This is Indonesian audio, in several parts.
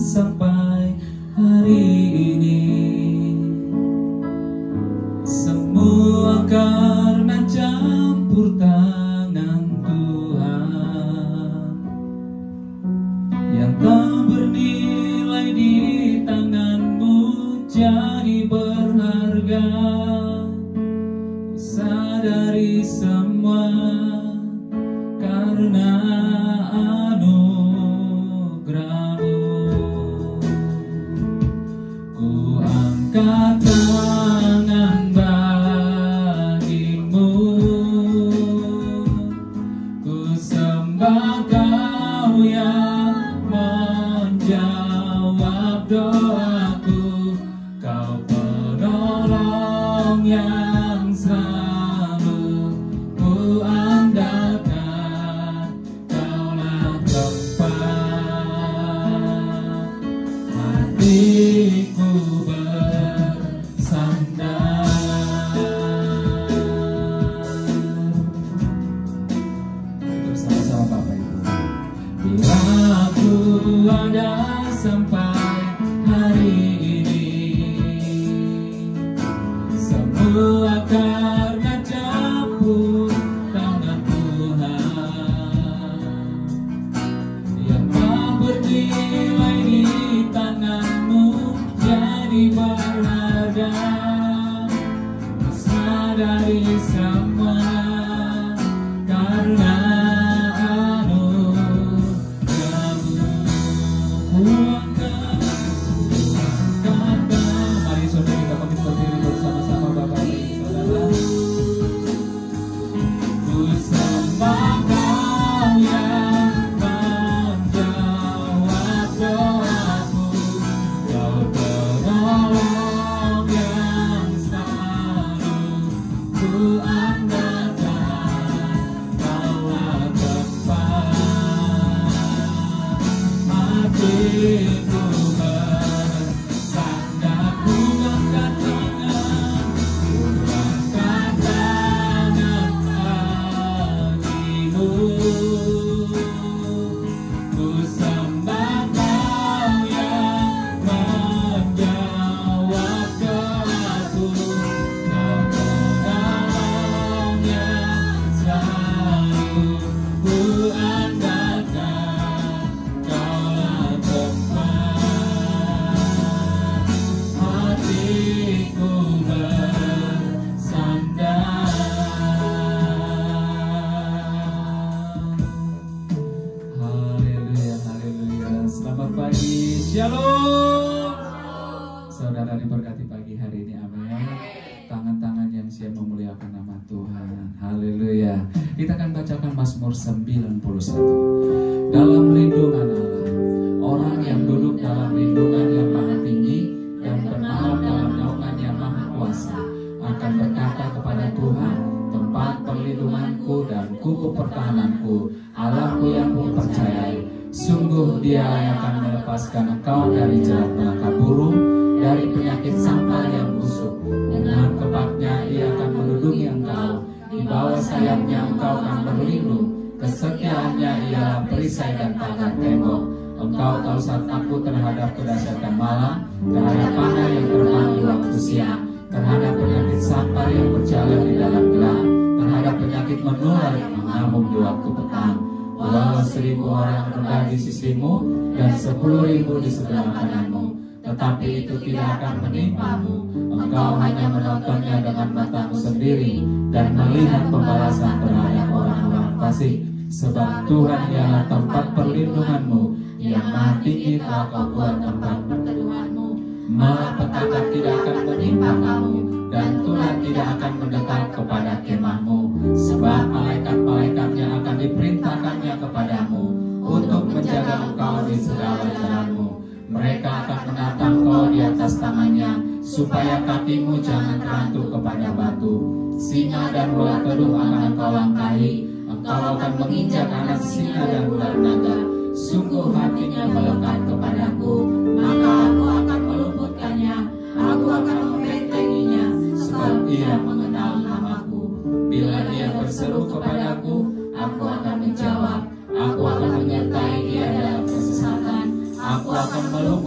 sampai hari ini. Semua karena campur tangan Tuhan yang tak bernilai di tangan-Mu jadi berharga. Ku sadari semua karena anugerah-Mu. Ku angkat tangan bagimu, ku sembah Kau yang menjawab doaku. Kau penolong yang selalu ku andalkan. Kaulah tempat hatiku bersandar. Bersama-sama Bapak Ibu. Bila aku ada sampai hari ini, semua karena campur tangan Tuhan yang tak bernilai di tangan-Mu jadi berharga. Ku sadari semua karena anugerah-Mu. Ku angkat, mari saudara kita pamit berdiri bersama-sama Bapak Ibu Saudara. Ku sembah Kau yang menjawab doaku. Kau penolong yang selalu ku andalkan. Kaulah tempat hatiku bersandar. Ku angkat tangan, ku angkat tangan bagimu, ku sembah Kau yang menjawab doaku. Kau penolong yang selalu ku andalkan. Kaulah tempat hatiku bersandar. Haleluya, haleluya. Selamat pagi, shalom. Saudara diberkati pagi hari ini, amin. Tangan-tangan yang siap memuliakan nama Tuhan, haleluya. Kita akan bacakan Mazmur 91. Dalam lindungan Allah, orang yang duduk dalam lindungan yang maha tinggi dan bernaung dalam naungan yang maha kuasa akan berkata kepada Tuhan, tempat perlindunganku dan kuku pertahananku, Allahku yang kupercayai. Sungguh Dia yang akan melepaskan engkau dari jerat malaka burung, dari penyakit sampar yang busuk. Dengan kebaknya Ia akan melindungi engkau, di bawah sayapnya engkau akan berlindung. Kesetiaannya ialah perisai dan pagar tembok. Engkau tahu saat takut terhadap kedahsyatan malam, terhadap panah yang terbang di waktu siang, terhadap penyakit sampar yang berjalan di dalam gelap, terhadap penyakit menular yang mengamuk di waktu petang. Walau 1000 orang rendah di sisimu dan 10.000 di sebelah kananmu, tetapi itu tidak akan menimpamu. Engkau hanya menontonnya dengan matamu sendiri dan melihat pembalasan terhadap orang-orang fasik. Sebab Tuhan ialah tempat perlindunganmu, yang maha tinggi telah Kau buat tempat perteduhanmu. Malapetaka tidak akan menimpa kamu, dan tulah tidak akan mendekat kepada kemahmu. Sebab malaikat-malaikatnya akan diperintahkannya kepadamu untuk menjaga engkau di segala jalanmu. Mereka akan menatang kau di atas tangannya, supaya kakimu jangan terantuk kepada batu. Singa dan ular kedung akan engkau langkahi, engkau akan menginjak anak singa dan ular naga. Sungguh hatinya melekat kepadaku, maka aku akan meluputkannya, aku akan membentenginya, sebab ia mengenal namaku. Bila dia berseru kepadaku, aku akan menjawab, aku akan menyertai dia dalam kesesatan, aku akan meluputkan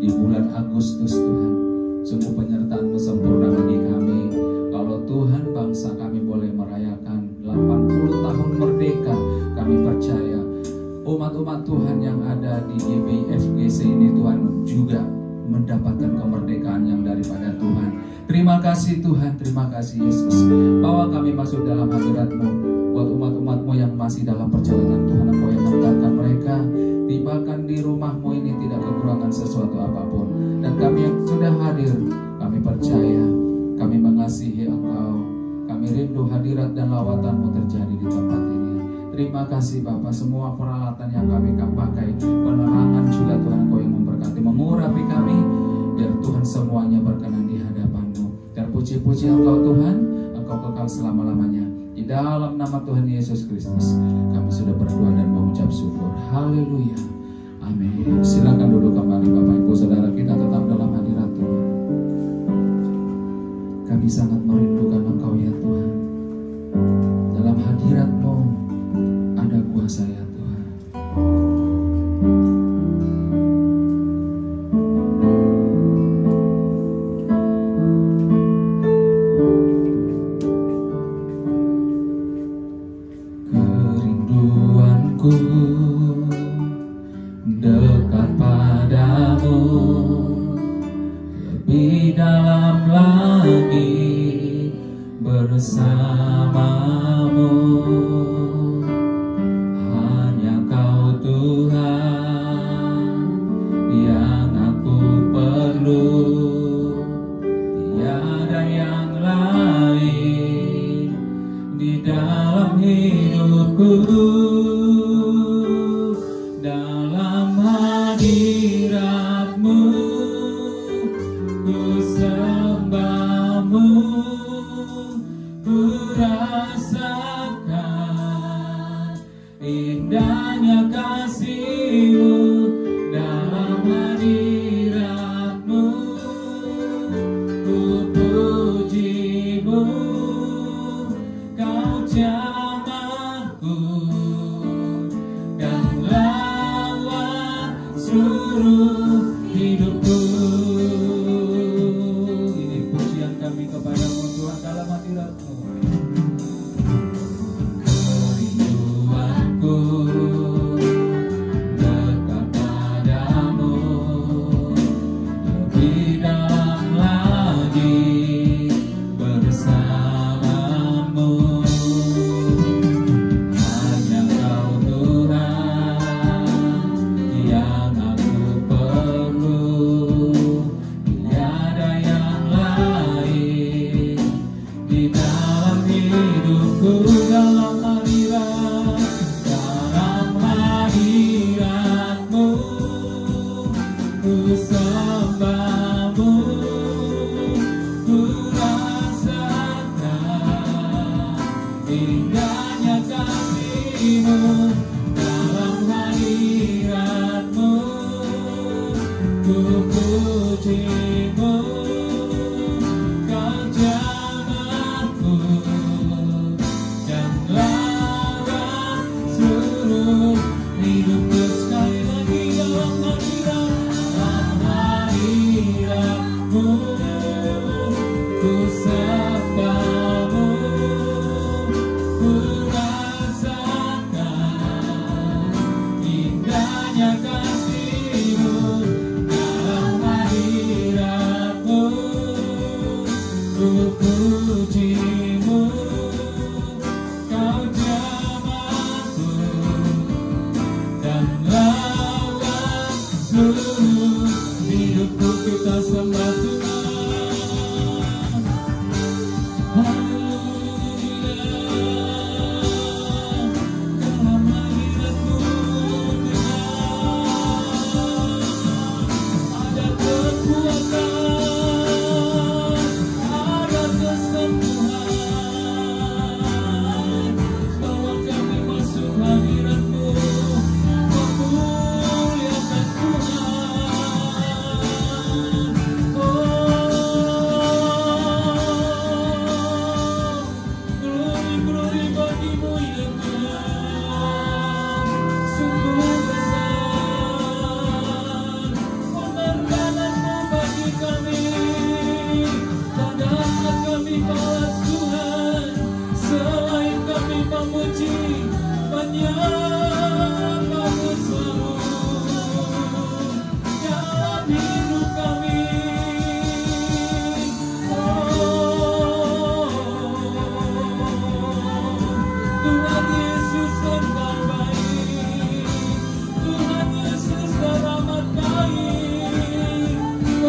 di bulan Agustus Tuhan. Sungguh penyertaan-Mu sempurna bagi kami. Kalau Tuhan bangsa kami boleh merayakan 80 tahun merdeka, kami percaya umat-umat Tuhan yang ada di GBI-FGC ini Tuhan juga mendapatkan kemerdekaan yang daripada Tuhan. Terima kasih Tuhan, terima kasih Yesus. Bawa kami masuk dalam hadirat-Mu. Buat umat-umat-Mu yang masih dalam perjalanan Tuhan, Engkau yang mengangkat mereka. Tibakan di rumah-Mu ini tidak kekurangan sesuatu apapun. Dan kami yang sudah hadir, kami percaya, kami mengasihi Engkau. Kami rindu hadirat dan lawatan-Mu terjadi di tempat ini. Terima kasih Bapa, semua peralatan yang kami pakai, penerangan juga Tuhan Engkau yang memberkati, mengurapi kami, biar Tuhan semuanya berkenan di hadapan-Mu. Terpuji-puji Engkau Tuhan, Engkau kekal selama-lamanya. Di dalam nama Tuhan Yesus Kristus, kami sudah berdoa dan mengucap syukur. Haleluya. Amin. Silakan duduk kembali Bapak Ibu Saudara, kita tetap dalam hadirat Tuhan. Kami sangat merindukan Engkau ya Tuhan. Dalam hadirat-Mu ada kuasa ya Tuhan. Kerinduanku dekat padamu, lebih dalam lagi bersamamu. Hanya Kau Tuhan yang aku perlu, tiada yang lain di dalam hidupku. Dalam hadirat-Mu ku sembah-Mu, ku rasakan indahnya kasih-Mu. Dalam hadirat-Mu ku puji-Mu, Kau jamahku dan lawan seluruh hidupku. Ini pujian kami kepada-Mu Tuhan dalam hadirat-Mu. Kerinduanku dekat padamu, lebih dalam lagi bersamamu. Hanya Kau Tuhan yang aku perlu, tiada yang lain di dalam hidupku. Dalam hadirat-Mu ku sembah-Mu, ku rasakan indahnya kasih-Mu. Dalam hadirat-Mu ku puji-Mu, Kau jamahku dan lawan seluruh hidupku. Sekali lagi dalam hadirat-Mu ku sembah-Mu, ku rasakan indahnya kasih-Mu. Dalam hadirat-Mu ku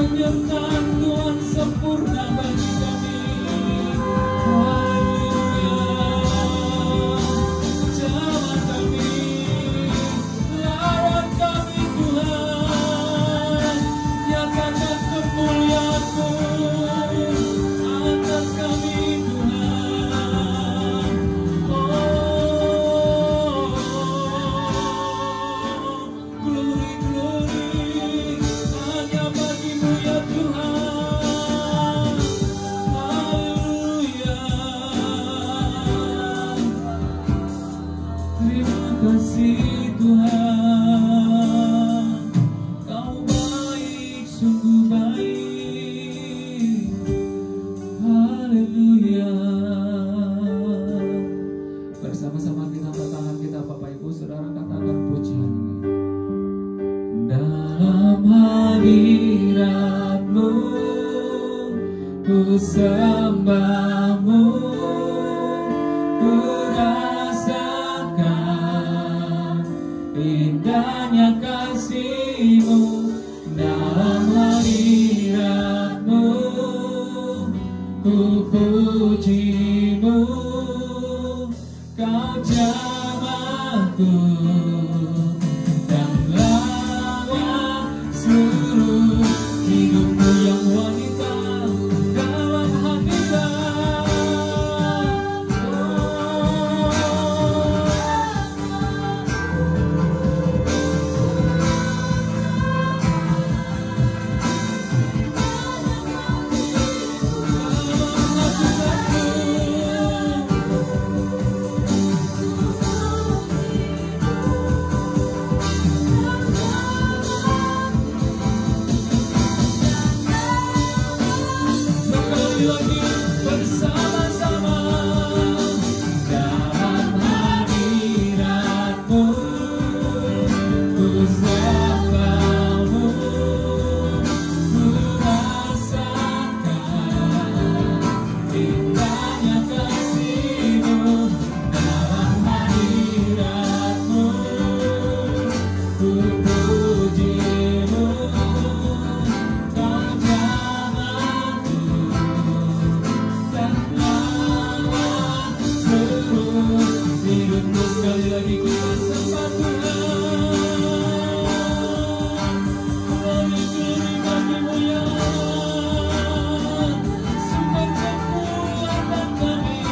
penyertaan Tuhan sempurna bagi kami. Haleluya. Jamah kami, lawan kami Tuhan, nyatakan kemuliaan-Mu atas kami Tuhan. Oh, glory, glory, hanya bagi-Mu ya Tuhan. Haleluya. Terima kasih Tuhan, Kau baik, sungguh baik. Haleluya. Bersama-sama kita angkat tangan kita, Bapak Ibu Saudara, katakan pujian ini. Dalam hadirat-Mu ku sembah-Mu, ku rasakan indahnya kasih-Mu. Dalam hadirat-Mu ku puji-Mu, Kau jamahku dan lawan seluruh hidupku yang wanita dalam hadirat. Sekali lagi bersama-sama dalam hadirat-Mu ku sembah-Mu, ku rasakan indahnya kasih-Mu. Dalam hadirat-Mu ku puji-Mu, Kau jamahku dan lawan seluruh hidupku. Sekali lagi kita sembah Tuhan. Glory, glory bagi-Mu ya, sumber kemuliaan kami.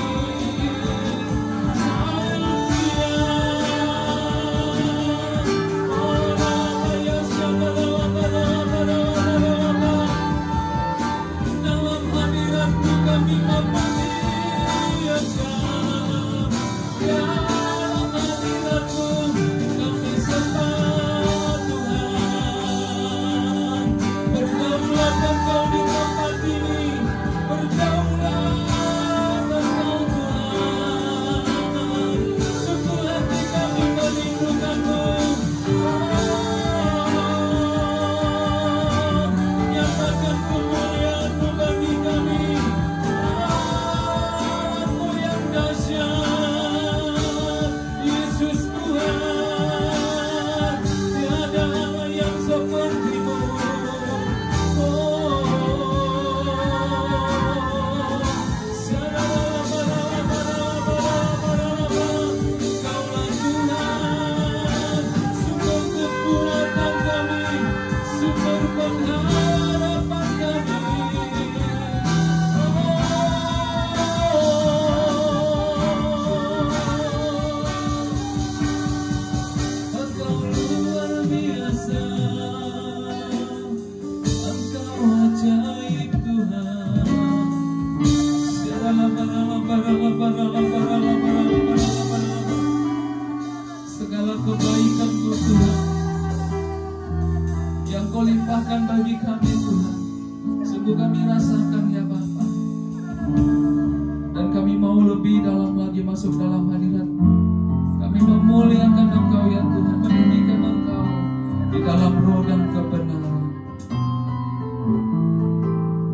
Haleluya. Oh, Rama ya dalam hadirat-Mu kami memuliakan. Dalam hadirat-Mu kami sembah Tuhan. Berdaulat Engkau di tempat ini, berdaulat Engkau Tuhan. Sungguh hati kami merindukan-Mu. Nyatakan kemuliaan-Mu bagi kami. Allahmu yang dahsyat, Yesus Tuhan, tiada Allah yang seperti-Mu. Oh, Kaulah Tuhan, sumber kekuatan kami, sumber pengharapan kami. Engkau luar biasa, Engkau ajaib Tuhan. Segala kebaikan-Mu Tuhan yang Kau limpahkan bagi kami Tuhan, sungguh kami rasakan ya Bapa. Dan kami mau lebih dalam lagi masuk dalam hadirat-Mu. Kami memuliakan Engkau ya Tuhan, meninggikan Engkau di dalam roh dan kebenaran.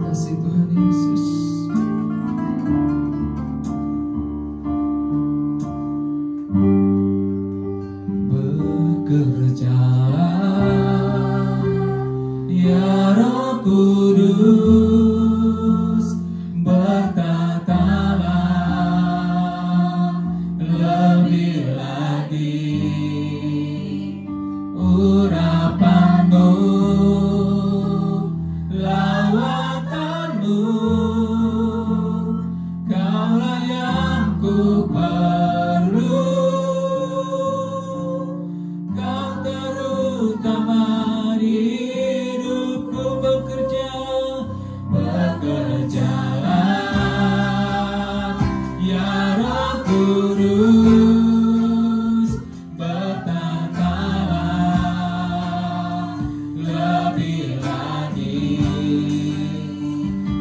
Kasih Tuhan Yesus. Bekerjalah ya Rabb Kudus bertatalah lebih lagi, urapanmu, lawatanmu, kaulah yang ku perlu. Kau terutama di hidupku, bekerjalah ya Roh Kudus, bertatalah lebih lagi,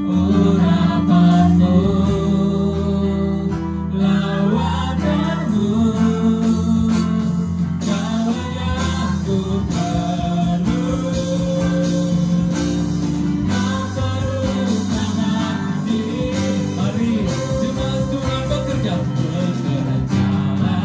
urapanmu, lawatanmu, kaulah yang ku perlu. Kau terutama di, mari jemaat Tuhan bekerja, bekerjalah.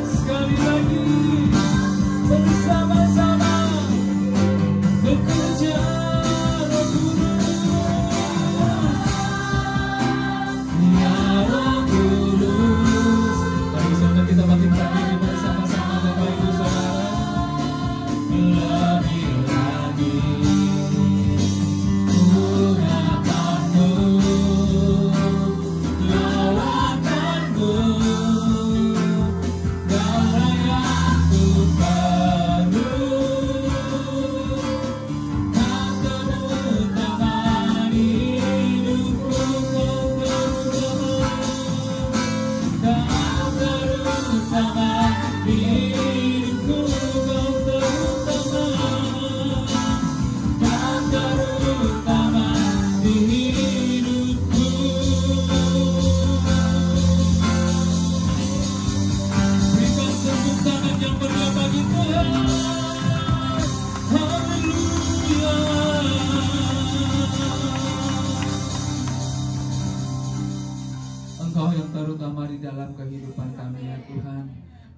Sekali lagi bersama-sama bekerja, Roh Kudus, ya Roh Kudus. Mari saudara kita bangkitkan diri bersama-sama Bapak Ibu Saudara. Lebih lagi, urapanmu, lawatanmu, kaulah yang ku perlu. Kau terutama di hidupku, kau terutama di hidupku, kau terutama di hidupku. Berikan tepuk tangan yang meriah bagi Tuhan. Haleluya. Engkau yang terutama di dalam kehidupan kami ya Tuhan.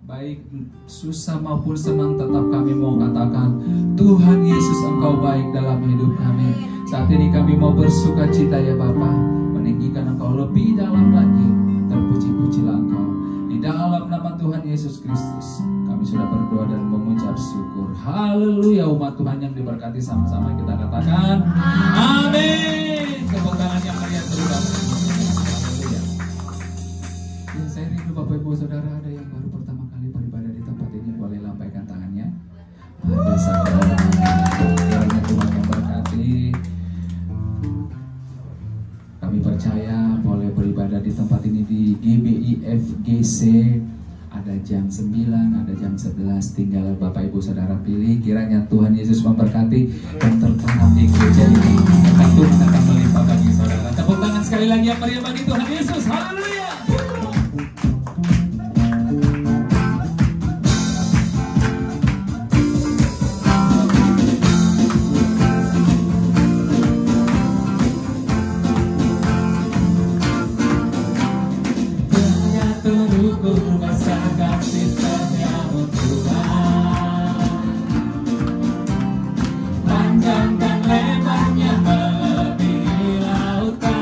Baik susah maupun senang, tetap kami mau katakan Tuhan Yesus Engkau baik dalam hidup kami. Saat ini kami mau bersuka cita ya Bapa, meninggikan Engkau lebih dalam lagi. Terpuji-pujilah Engkau. Di dalam nama Tuhan Yesus Kristus kami sudah berdoa dan mengucap syukur. Haleluya. Umat Tuhan yang diberkati, sama-sama kita katakan amin. Tepuk tangan yang meriah terus. Haleluya. Ya, saya rindu Bapak Ibu Saudara, ada yang baru pertama kali beribadah di tempat ini, boleh lambaikan tangannya. Ada saudara, kiranya Tuhan memberkati. Kami percaya boleh beribadah di tempat ini di GBI FGC. Ada jam 9, ada jam 11, tinggal Bapak Ibu Saudara pilih. Kiranya Tuhan Yesus memberkati dan tertanam di gereja ini. Dan Tuhan akan melimpah bagi saudara. Tepuk tangan sekali lagi yang meriah bagi Tuhan Yesus. Haleluya. Panjang dan lebarnya melebihi lautan.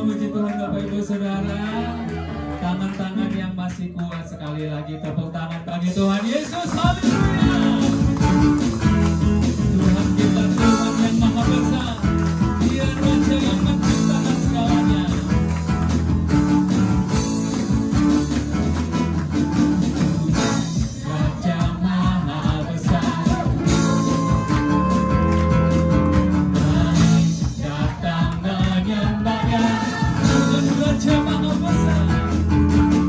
memuji Tuhan Bapak Ibu Saudara. Tangan-tangan yang masih kuat, sekali lagi tepuk tangan bagi Tuhan Yesus. Haleluya. Tuhan kita Tuhan yang maha besar. Dia Raja yang menciptakan segalanya. Raja maha besar. Mari datang menyembahnya. Tuhan Raja maha besar.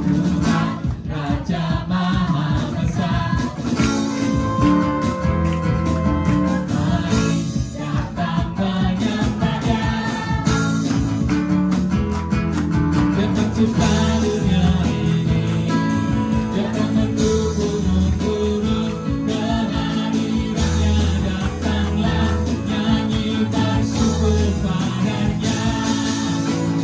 Tuhan Raja maha besar. Mari datang menyembahnya. Dia pencipta dunia ini. Dia pembentuk gunung-gunung. Kehadirannya datanglah, nyanyi bersyukur padanya.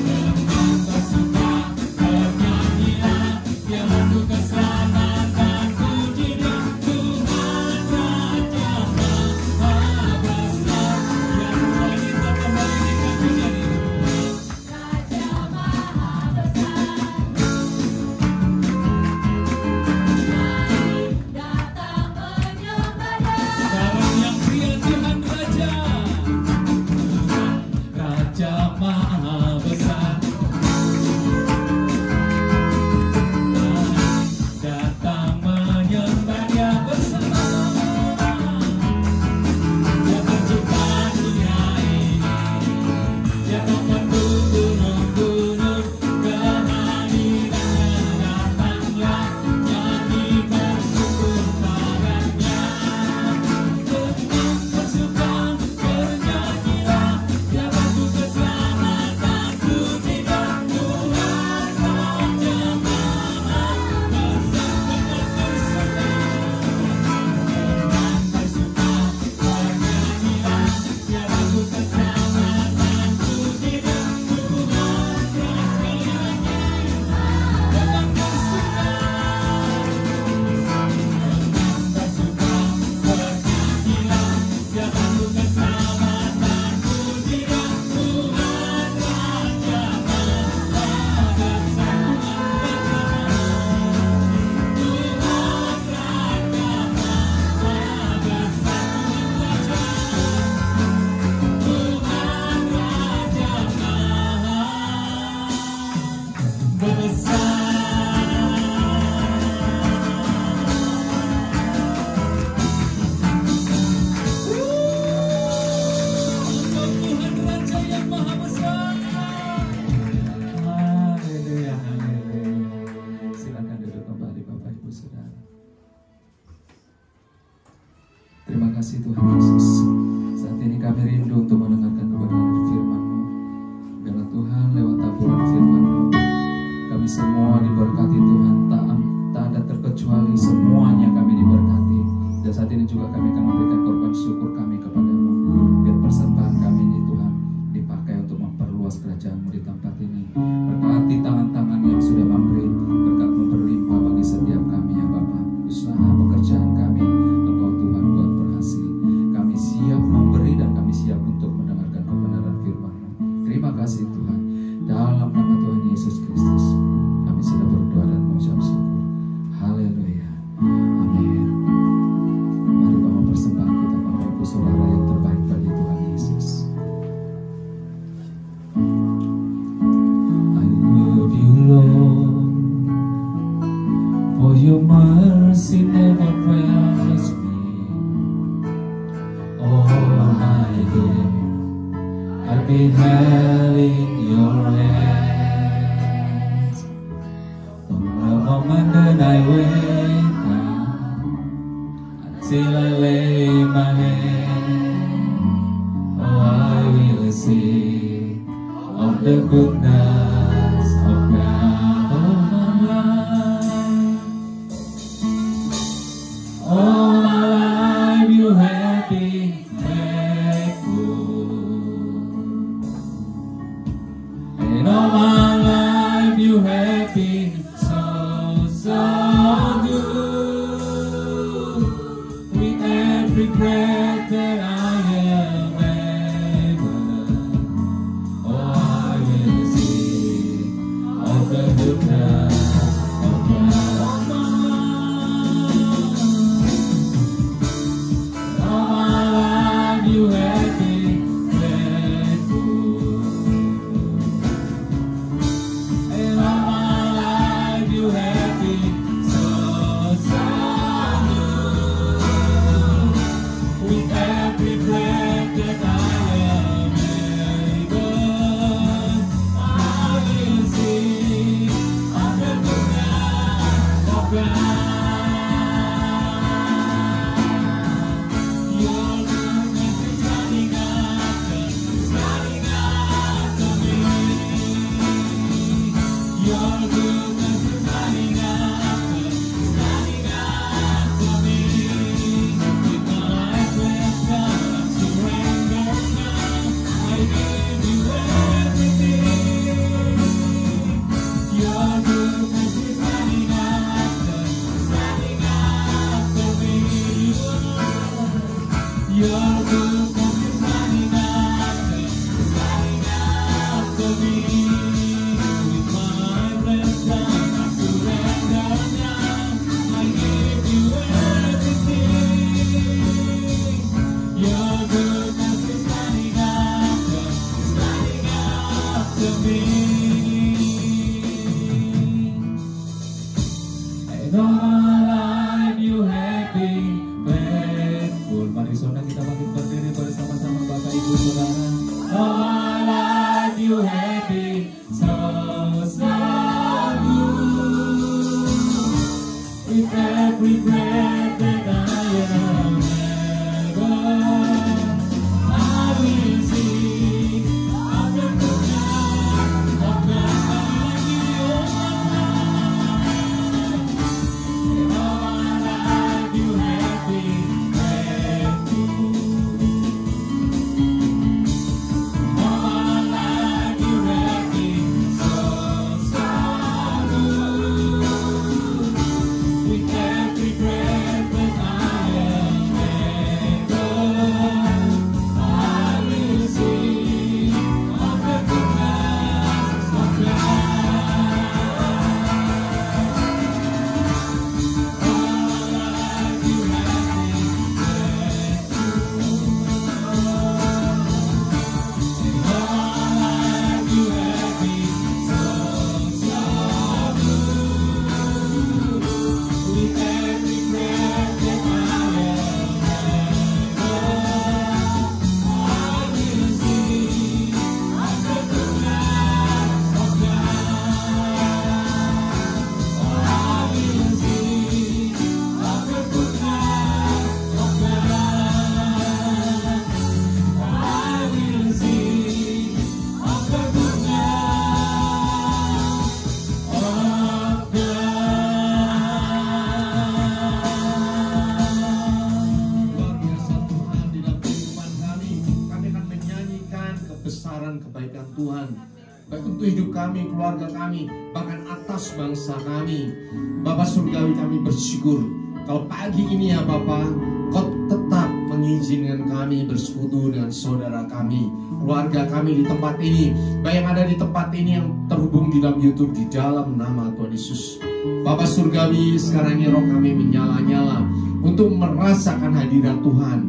Dengan bersuka bernyanyilah, dia bantu keselamatan pujinya. Tuhan Raja maha besar. Yang wanita kembali pujian itu. Raja maha besar. Mari datang menyembahnya. Sekarang yang pria Tuhan Raja. Tuhan Raja maha besar. Mari datang menyembahnya bersama-sama. Dia pencipta dunia ini. Dia pembentuk gunung-gunung. Kehadirannya datanglah, nyanyi bersyukur padanya. Dengan bersuka bernyanyilah, dia bantu keselamatan pujinya. Tuhan Raja maha besar. Dengan bersuka bernyanyilah, dia bantu keselamatan pujinya. Tuhan Raja dengan bersuka bernyanyilah, dia bantu keselamatan pujinya. Tuhan Raja maha besar. Tuhan Raja maha besar. Tuhan Raja maha besar. Tuhan Raja yang maha besar. Haleluya, haleluya. Silakan duduk kembali Bapak Ibu Saudara. Terima kasih Tuhan Yesus. Saat ini kami rindu untuk mendengarkan kebenaran firman-Mu. Biarlah Tuhan lewat taburan firman-Mu, kami semua diberkati Tuhan. Tak ada terkecuali, semuanya kami diberkati. Dan saat ini juga kami akan memberikan korban syukur kami kepadamu. Biar persembahan kami ini Tuhan dipakai untuk memperluas kerajaan-Mu di tempat ini. Berkati tangan-tangan yang sudah memberi, berkat-Mu berlimpah bagi setiap kami ya Bapa. Usaha pekerjaan kami, Engkau Tuhan buat berhasil. Kami siap memberi dan kami siap untuk mendengarkan kebenaran firman-Mu. Terima kasih Tuhan. Dalam nama Tuhan Yesus Kristus, kami sudah berdoa dan mengucap syukur. Haleluya. Amin. Mari bawa persembahan kita Bapak Ibu Saudara yang terbaik bagi Tuhan Yesus. I love you Lord, for your mercy never fails me. All my day I've been held in your hands. From the moment that I wake up until I lay my head, oh I will sing of the goodness of God all my life. All my life you have been faithful, and all my life you have been so good. With every breath that I am able, oh I will sing Kebaikan Tuhan baik untuk hidup kami, keluarga kami, bahkan atas bangsa kami. Bapa surgawi, kami bersyukur kalau pagi ini ya Bapa, Kau tetap mengizinkan kami bersekutu dengan saudara kami, keluarga kami di tempat ini, baik yang ada di tempat ini yang terhubung di dalam YouTube, di dalam nama Tuhan Yesus. Bapa surgawi, sekarang ini roh kami menyala-nyala untuk merasakan hadirat Tuhan,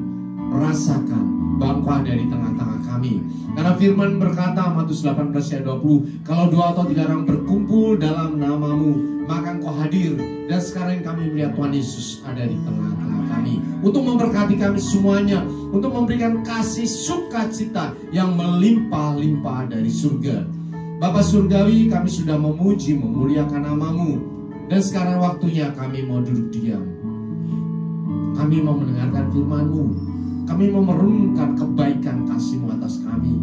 merasakan bahwa Engkau ada di tengah-tengah kami. Karena firman berkata, Matius 18 ayat 20, kalau 2 atau 3 orang berkumpul dalam namamu, maka Engkau hadir. Dan sekarang kami melihat Tuhan Yesus ada di tengah-tengah kami, untuk memberkati kami semuanya, untuk memberikan kasih sukacita yang melimpah-limpah dari surga. Bapa surgawi, kami sudah memuji, memuliakan namamu. Dan sekarang waktunya kami mau duduk diam. Kami mau mendengarkan firman-Mu. Kami mau merenungkan kebaikan kasih-Mu atas kami.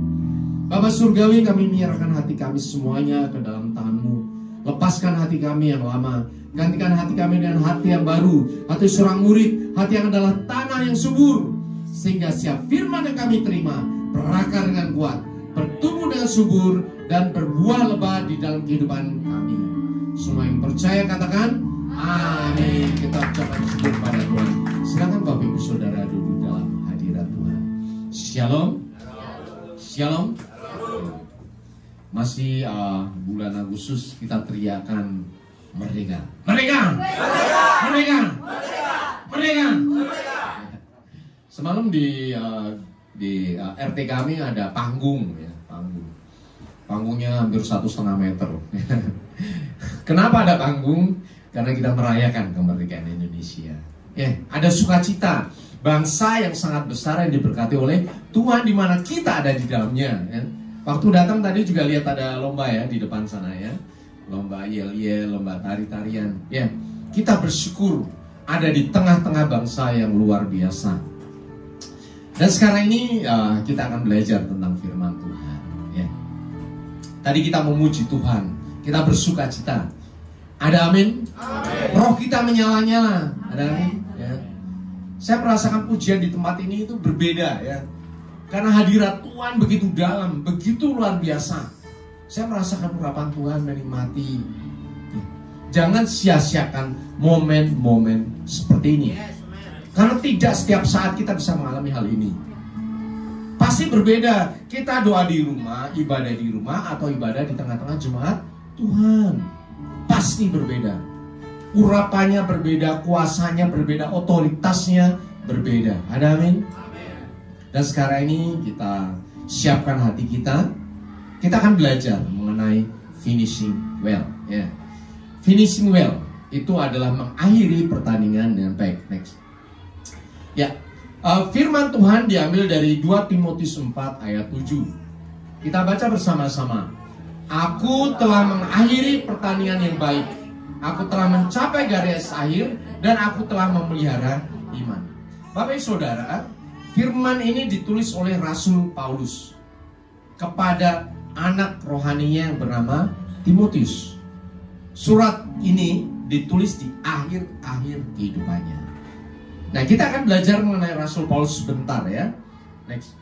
Bapa surgawi, kami menyerahkan hati kami semuanya ke dalam tangan-Mu. Lepaskan hati kami yang lama, gantikan hati kami dengan hati yang baru, hati seorang murid, hati yang adalah tanah yang subur, sehingga setiap firman yang kami terima berakar dengan kuat, bertumbuh dengan subur, dan berbuah lebat di dalam kehidupan kami. Semua yang percaya katakan amin. Kita ucapkan syukur pada Tuhan. Silakan Bapak Ibu Saudara duduk dalam hadirat Tuhan. Shalom. Shalom. Masih bulan Agustus, kita teriakan merdeka. Merdeka. Merdeka. Merdeka. Semalam di RT kami ada panggung ya, panggungnya hampir 1,5 meter. Kenapa ada panggung? Karena kita merayakan kemerdekaan Indonesia. Ya, ada sukacita bangsa yang sangat besar yang diberkati oleh Tuhan, di mana kita ada di dalamnya. Ya. Waktu datang tadi juga lihat ada lomba ya di depan sana ya, lomba yel-yel, lomba tari-tarian. Ya, kita bersyukur ada di tengah-tengah bangsa yang luar biasa. Dan sekarang ini kita akan belajar tentang firman Tuhan. Ya. Tadi kita memuji Tuhan, kita bersukacita. Ada amin? Amin. Roh kita menyala-nyala. Ada amin? Ya. Saya merasakan pujian di tempat ini itu berbeda ya. Karena hadirat Tuhan begitu dalam, begitu luar biasa. Saya merasakan urapan Tuhan, menikmati. Jangan sia-siakan momen-momen seperti ini. Karena tidak setiap saat kita bisa mengalami hal ini. Pasti berbeda. Kita doa di rumah, ibadah di rumah, atau ibadah di tengah-tengah jemaat Tuhan. Pasti berbeda. Urapannya berbeda, kuasanya berbeda, otoritasnya berbeda. Ada amin? Dan sekarang ini kita siapkan hati kita. Kita akan belajar mengenai finishing well. Ya. Finishing well itu adalah mengakhiri pertandingan dengan baik. Next. Ya, firman Tuhan diambil dari 2 Timotius 4 ayat 7. Kita baca bersama-sama. Aku telah mengakhiri pertandingan yang baik. Aku telah mencapai garis akhir dan aku telah memelihara iman. Bapak Ibu Saudara, firman ini ditulis oleh Rasul Paulus kepada anak rohaninya yang bernama Timotius. Surat ini ditulis di akhir-akhir kehidupannya. Nah, kita akan belajar mengenai Rasul Paulus sebentar ya. Next.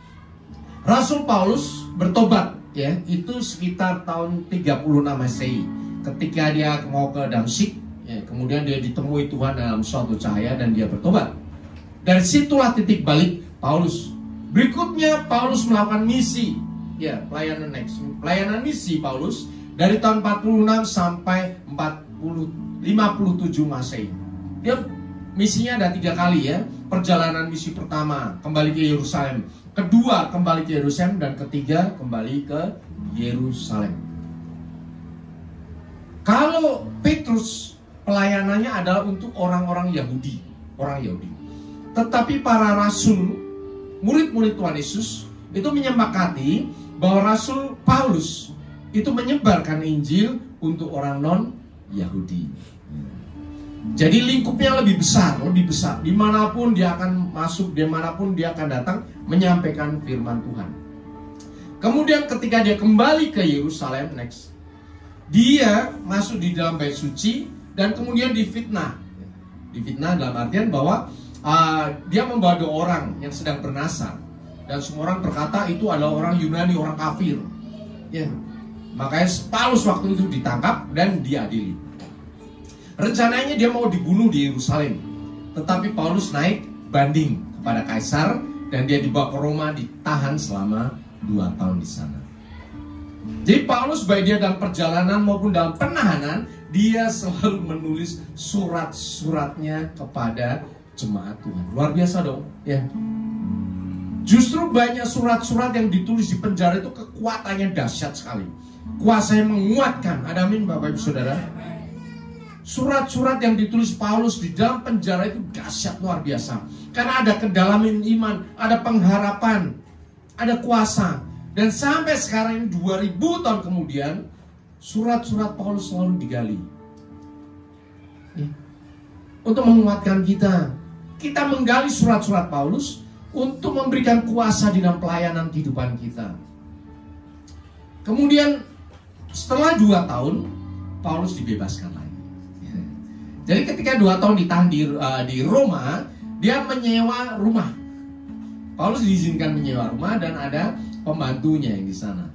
Rasul Paulus bertobat ya, itu sekitar tahun 36 Masehi. Ketika dia mau ke Damsyik, ya, kemudian dia ditemui Tuhan dalam suatu cahaya dan dia bertobat. Dari situlah titik balik Paulus. Berikutnya Paulus melakukan misi, ya, pelayanan next. Pelayanan misi Paulus dari tahun 46 sampai 57 Masehi. Dia misinya ada 3 kali ya. Perjalanan misi pertama kembali ke Yerusalem, kedua kembali ke Yerusalem, dan ketiga kembali ke Yerusalem. Kalau Petrus pelayanannya adalah untuk orang-orang Yahudi, orang Yahudi. Tetapi para rasul, murid-murid Tuhan Yesus itu menyepakati bahwa Rasul Paulus itu menyebarkan Injil untuk orang non-Yahudi. Jadi lingkupnya lebih besar, lebih besar. Dimanapun dia akan masuk, dimanapun dia akan datang, menyampaikan firman Tuhan. Kemudian ketika dia kembali ke Yerusalem, next, dia masuk di dalam bait suci dan kemudian difitnah. Difitnah dalam artian bahwa dia membawa 2 orang yang sedang bernasar, dan semua orang berkata itu adalah orang Yunani, orang kafir. Ya, makanya Paulus waktu itu ditangkap dan diadili. Rencananya dia mau dibunuh di Yerusalem, tetapi Paulus naik banding kepada kaisar dan dia dibawa ke Roma, ditahan selama 2 tahun di sana. Jadi Paulus baik dia dalam perjalanan maupun dalam penahanan, dia selalu menulis surat-suratnya kepada jemaat Tuhan. Luar biasa dong, ya. Justru banyak surat-surat yang ditulis di penjara itu kekuatannya dahsyat sekali. Kuasanya menguatkan. Ada amin Bapak Ibu Saudara? Surat-surat yang ditulis Paulus di dalam penjara itu dahsyat luar biasa. Karena ada kedalaman iman, ada pengharapan, ada kuasa. Dan sampai sekarang ini 2000 tahun kemudian, surat-surat Paulus selalu digali. Untuk menguatkan kita. Kita menggali surat-surat Paulus untuk memberikan kuasa di dalam pelayanan kehidupan kita. Kemudian setelah 2 tahun, Paulus dibebaskan lagi. Jadi ketika 2 tahun ditahan di Roma, dia menyewa rumah. Paulus diizinkan menyewa rumah dan ada pembantunya yang di sana.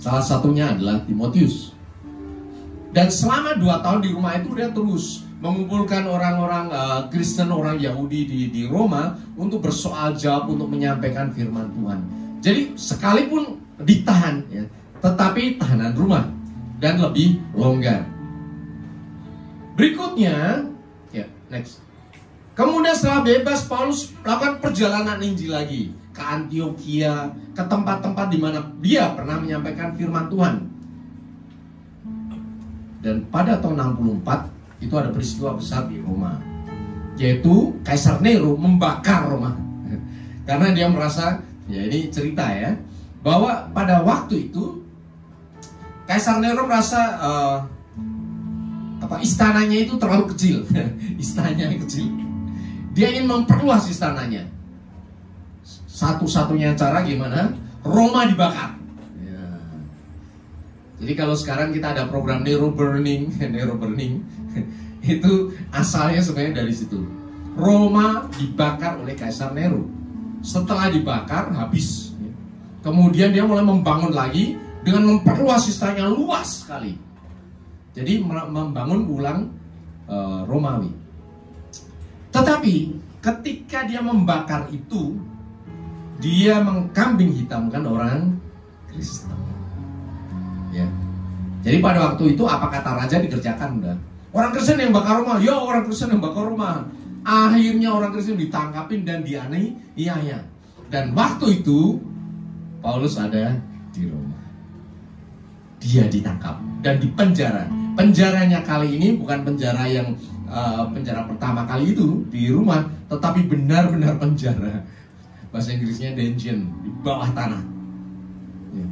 Salah satunya adalah Timotius. Dan selama 2 tahun di rumah itu dia terus mengumpulkan orang-orang Kristen, orang Yahudi di Roma untuk bersoal jawab, untuk menyampaikan firman Tuhan. Jadi sekalipun ditahan, ya, tetapi tahanan rumah dan lebih longgar. Berikutnya, ya, next. Kemudian setelah bebas, Paulus melakukan perjalanan Injil lagi ke Antioquia, ke tempat-tempat di mana dia pernah menyampaikan firman Tuhan. Dan pada tahun 64 itu ada peristiwa besar di Roma, yaitu Kaisar Nero membakar Roma. Karena dia merasa, ya ini cerita ya, bahwa pada waktu itu Kaisar Nero merasa istananya itu terlalu kecil. Istananya kecil. Dia ingin memperluas istananya. Satu-satunya cara gimana? Roma dibakar. Ya. Jadi kalau sekarang kita ada program Nero Burning, Nero Burning, itu asalnya sebenarnya dari situ. Roma dibakar oleh Kaisar Nero. Setelah dibakar habis. Kemudian dia mulai membangun lagi dengan memperluas istananya luas sekali. Jadi membangun ulang Romawi. Tetapi ketika dia membakar itu, dia mengkambing hitamkan orang Kristen. Ya. Jadi pada waktu itu apa kata raja dikerjakan udah. Orang Kristen yang bakar rumah, ya orang Kristen yang bakar rumah. Akhirnya orang Kristen ditangkapin dan dianiaya. Dan waktu itu Paulus ada di Roma. Dia ditangkap dan dipenjara. Penjaranya kali ini bukan penjara yang penjara pertama kali itu di rumah, tetapi benar-benar penjara. Bahasa Inggrisnya dungeon, di bawah tanah. Ya.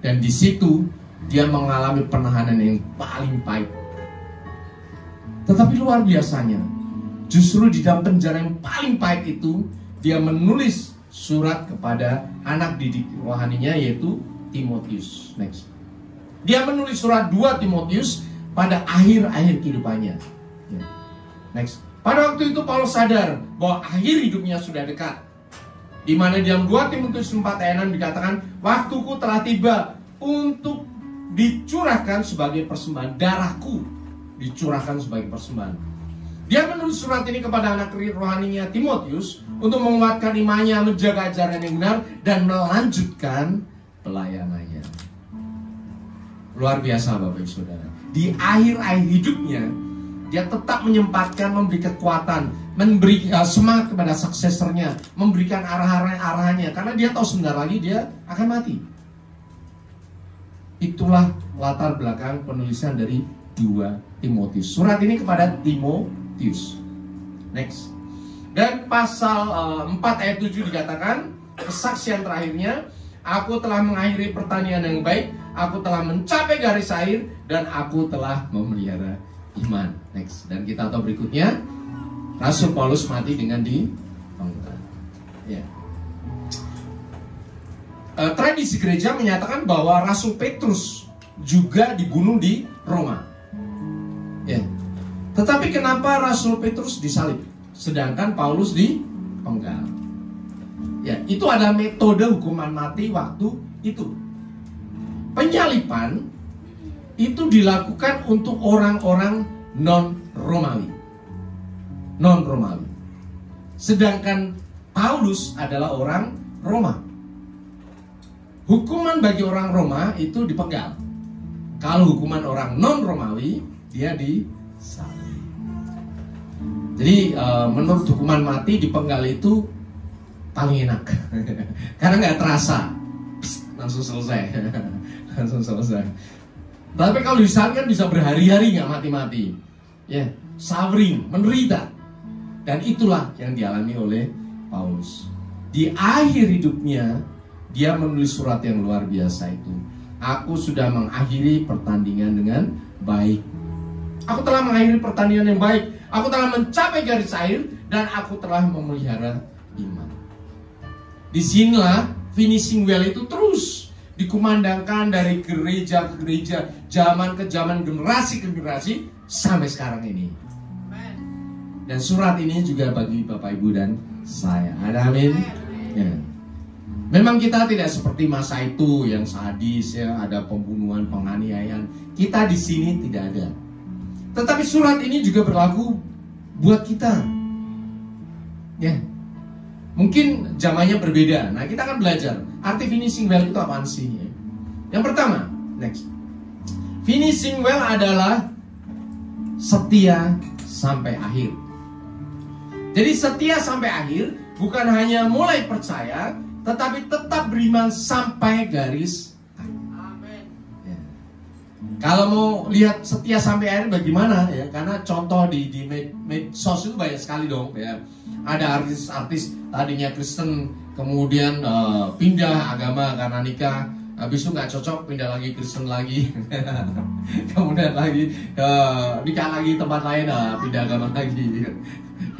Dan di situ dia mengalami penahanan yang paling pahit. Tetapi luar biasanya, justru di dalam penjara yang paling pahit itu, dia menulis surat kepada anak didik rohaninya, yaitu Timotius. Next. Dia menulis surat 2 Timotius pada akhir-akhir kehidupannya. Ya. Next. Pada waktu itu Paulus sadar bahwa akhir hidupnya sudah dekat. Di mana di dalam 2 Timotius 4 ayat 6 dikatakan, waktuku telah tiba untuk dicurahkan sebagai persembahan, darahku dicurahkan sebagai persembahan. Dia menulis surat ini kepada anak rohaninya Timotius untuk menguatkan imannya, menjaga ajaran yang benar, dan melanjutkan pelayanannya. Luar biasa Bapak Ibu Saudara. Di akhir-akhir hidupnya, dia tetap menyempatkan memberi kekuatan, memberi semangat kepada suksesornya, memberikan arahannya, karena dia tahu sebentar lagi dia akan mati. Itulah latar belakang penulisan dari 2 Timotius. Surat ini kepada Timotius. Next. Dan pasal 4 ayat 7 dikatakan, kesaksian terakhirnya, aku telah mengakhiri pertanian yang baik, aku telah mencapai garis akhir, dan aku telah memelihara iman. Next. Dan kita tahu berikutnya, Rasul Paulus mati dengan dipenggal. Ya. Tradisi gereja menyatakan bahwa Rasul Petrus juga dibunuh di Roma. Ya. Tetapi kenapa Rasul Petrus disalib, sedangkan Paulus dipenggal? Ya, itu adalah metode hukuman mati waktu itu. Penyalipan itu dilakukan untuk orang-orang non-Romawi. Non-Romawi. Sedangkan Paulus adalah orang Roma. Hukuman bagi orang Roma itu dipenggal. Kalau hukuman orang non-Romawi, dia disalib. Jadi menurut hukuman mati dipenggal itu paling enak. Karena nggak terasa. Langsung selesai. Langsung selesai. Tapi kalau disalib kan bisa berhari-hari nggak mati-mati. Ya, suffering, menderita. Dan itulah yang dialami oleh Paulus. Di akhir hidupnya, dia menulis surat yang luar biasa itu. Aku sudah mengakhiri pertandingan dengan baik. Aku telah mengakhiri pertandingan yang baik. Aku telah mencapai garis akhir, dan aku telah memelihara iman. Disinilah finishing well itu terus dikumandangkan dari gereja ke gereja, zaman ke zaman, generasi ke generasi, sampai sekarang ini. Dan surat ini juga bagi Bapak Ibu dan saya. Ada amin? Ya. Memang kita tidak seperti masa itu yang sadis, ya, ada pembunuhan, penganiayaan. Kita di sini tidak ada. Tetapi surat ini juga berlaku buat kita. Ya. Mungkin zamannya berbeda. Nah, kita akan belajar arti finishing well itu apaan sih? Ya. Yang pertama, next. Finishing well adalah setia sampai akhir. Jadi setia sampai akhir bukan hanya mulai percaya, tetapi tetap beriman sampai garis akhir. Ya. Kalau mau lihat setia sampai akhir bagaimana ya? Karena contoh di medsos itu banyak sekali dong ya. Ada artis-artis tadinya Kristen kemudian pindah agama karena nikah, habis itu nggak cocok pindah lagi Kristen lagi, kemudian lagi nikah lagi tempat lain, pindah agama lagi.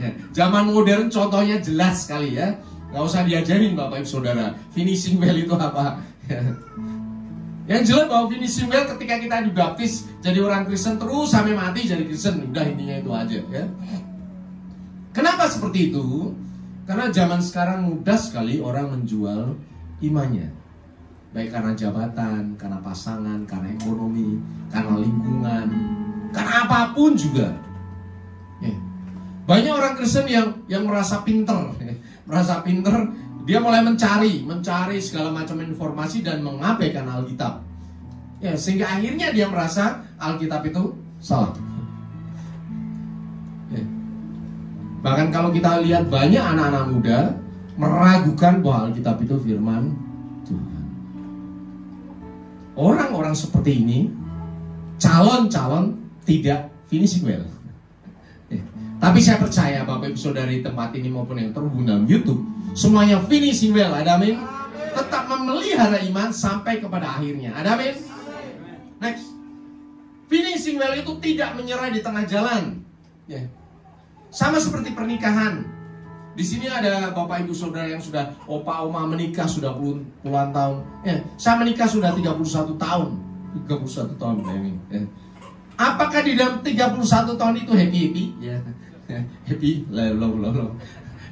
Ya. Zaman modern contohnya jelas sekali ya. Gak usah diajarin Bapak Ibu Saudara finishing well itu apa. Yang jelas bahwa finishing well ketika kita dibaptis jadi orang Kristen terus sampai mati jadi Kristen. Udah intinya itu aja ya. Kenapa seperti itu? Karena zaman sekarang mudah sekali orang menjual imannya. Baik karena jabatan, karena pasangan, karena ekonomi, karena lingkungan, karena apapun juga. Banyak orang Kristen yang merasa pinter, merasa pinter, dia mulai mencari segala macam informasi dan mengabaikan Alkitab. Sehingga akhirnya dia merasa Alkitab itu salah. Bahkan kalau kita lihat banyak anak-anak muda meragukan bahwa Alkitab itu firman Tuhan. Orang-orang seperti ini calon-calon tidak finishing well. Tapi saya percaya Bapak Ibu Saudara di tempat ini maupun yang terhubung dalam YouTube, semuanya finishing well. Ada amin? Tetap memelihara iman sampai kepada akhirnya. Ada amin? Next. Finishing well itu tidak menyerah di tengah jalan. Sama seperti pernikahan. Di sini ada Bapak Ibu Saudara yang sudah opa oma menikah sudah puluhan tahun. Saya menikah sudah 31 tahun. 31 tahun bayangin. Apakah di dalam 31 tahun itu happy? Happy? Loh.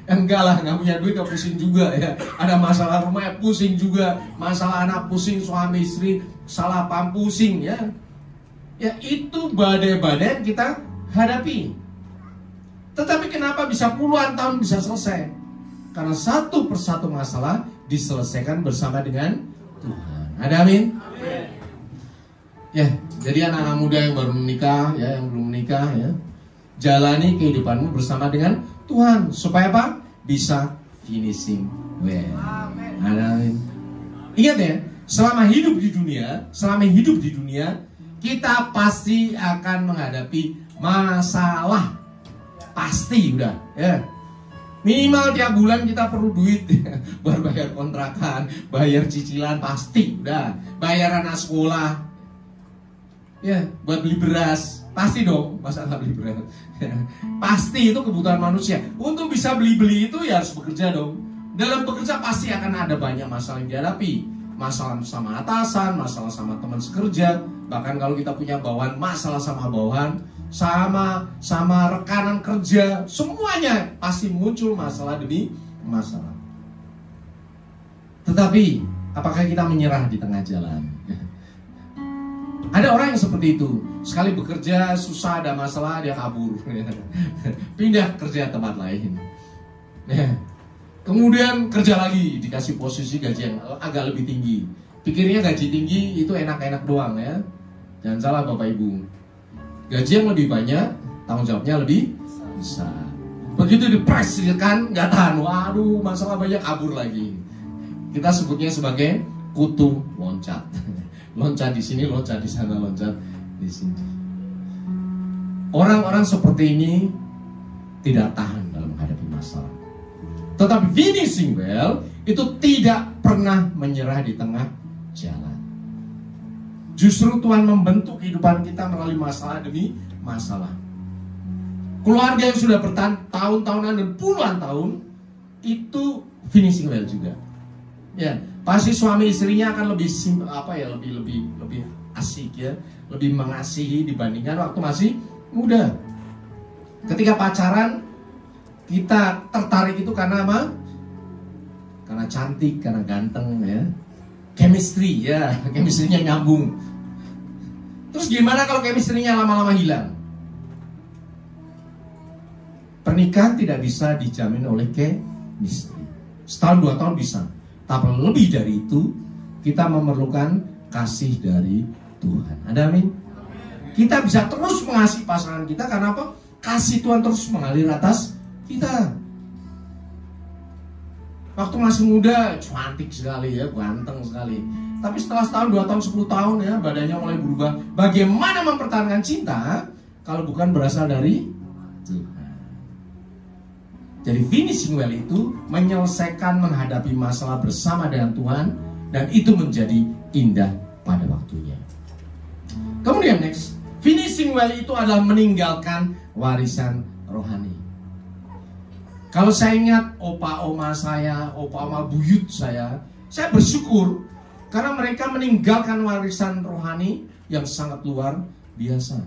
Enggak lah, nggak punya duit, nggak pusing juga ya. Ada masalah rumah pusing juga, masalah anak pusing, suami istri salah paham pusing ya. Ya itu badai-badai yang kita hadapi. Tetapi kenapa bisa puluhan tahun bisa selesai? Karena satu persatu masalah diselesaikan bersama dengan Tuhan. Ada amin? Ya, jadi anak-anak muda yang baru menikah, ya, yang belum menikah, ya, jalani kehidupanmu bersama dengan Tuhan supaya apa? Bisa finishing well. Ada amin? Ingat ya, selama hidup di dunia, kita pasti akan menghadapi masalah. Pasti udah ya. Minimal tiap bulan kita perlu duit buat bayar kontrakan, bayar cicilan pasti udah, bayar anak sekolah. Ya, buat beli beras, pasti dong, masa nggak beli beras? Pasti itu kebutuhan manusia. Untuk bisa beli itu ya harus bekerja dong. Dalam bekerja pasti akan ada banyak masalah yang dihadapi. Masalah sama atasan, masalah sama teman sekerja, bahkan kalau kita punya bawahan, masalah sama bawahan, sama rekanan kerja, semuanya pasti muncul masalah demi masalah. Tetapi apakah kita menyerah di tengah jalan? Ada orang yang seperti itu. Sekali bekerja susah, ada masalah, dia kabur. Pindah kerja tempat lain. Kemudian kerja lagi, dikasih posisi gaji yang agak lebih tinggi. Pikirnya gaji tinggi itu enak-enak doang ya. Jangan salah Bapak Ibu. Gaji yang lebih banyak, tanggung jawabnya lebih besar. Begitu dipreskan, nggak tahan. Waduh, masalah banyak, kabur lagi. Kita sebutnya sebagai kutu loncat. Loncat di sini, loncat di sana, loncat di sini. Orang-orang seperti ini tidak tahan dalam menghadapi masalah. Tetapi finishing well itu tidak pernah menyerah di tengah jalan. Justru Tuhan membentuk kehidupan kita melalui masalah demi masalah. Keluarga yang sudah bertahan tahun-tahunan dan puluhan tahun itu finishing well juga. Ya, pasti suami istrinya akan lebih asik ya, lebih mengasihi dibandingkan waktu masih muda. Ketika pacaran kita tertarik itu karena apa? Karena cantik, karena ganteng ya. Chemistry ya, chemistry-nya nyambung. Terus gimana kalau chemistry-nya lama-lama hilang? Pernikahan tidak bisa dijamin oleh chemistry. Setahun 2 tahun bisa. Tapi lebih dari itu, kita memerlukan kasih dari Tuhan. Ada amin? Kita bisa terus mengasihi pasangan kita karena apa? Kasih Tuhan terus mengalir atas kita. Waktu masih muda, cantik sekali ya, ganteng sekali. Tapi setelah setahun, 2 tahun, 10 tahun ya, badannya mulai berubah. Bagaimana mempertahankan cinta kalau bukan berasal dari Tuhan? Jadi finishing well itu menyelesaikan menghadapi masalah bersama dengan Tuhan, dan itu menjadi indah pada waktunya. Kemudian next, finishing well itu adalah meninggalkan warisan rohani. Kalau saya ingat opa-oma saya, opa-oma buyut saya bersyukur karena mereka meninggalkan warisan rohani yang sangat luar biasa.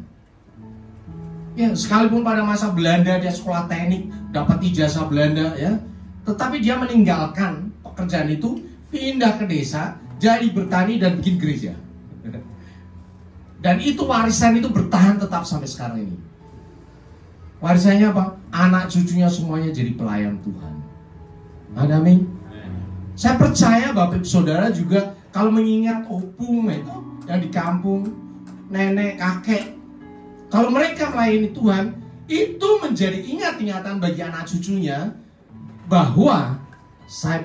Ya, sekalipun pada masa Belanda dia sekolah teknik, dapat ijazah Belanda ya. Tetapi dia meninggalkan pekerjaan itu, pindah ke desa, jadi bertani dan bikin gereja. Dan itu warisan itu bertahan tetap sampai sekarang ini. Warisannya apa? Anak cucunya semuanya jadi pelayan Tuhan. Amin. Saya percaya Bapak Ibu Saudara juga kalau mengingat opung itu yang di kampung, nenek, kakek, kalau mereka melayani Tuhan, itu menjadi ingat-ingatan bagi anak cucunya bahwa saya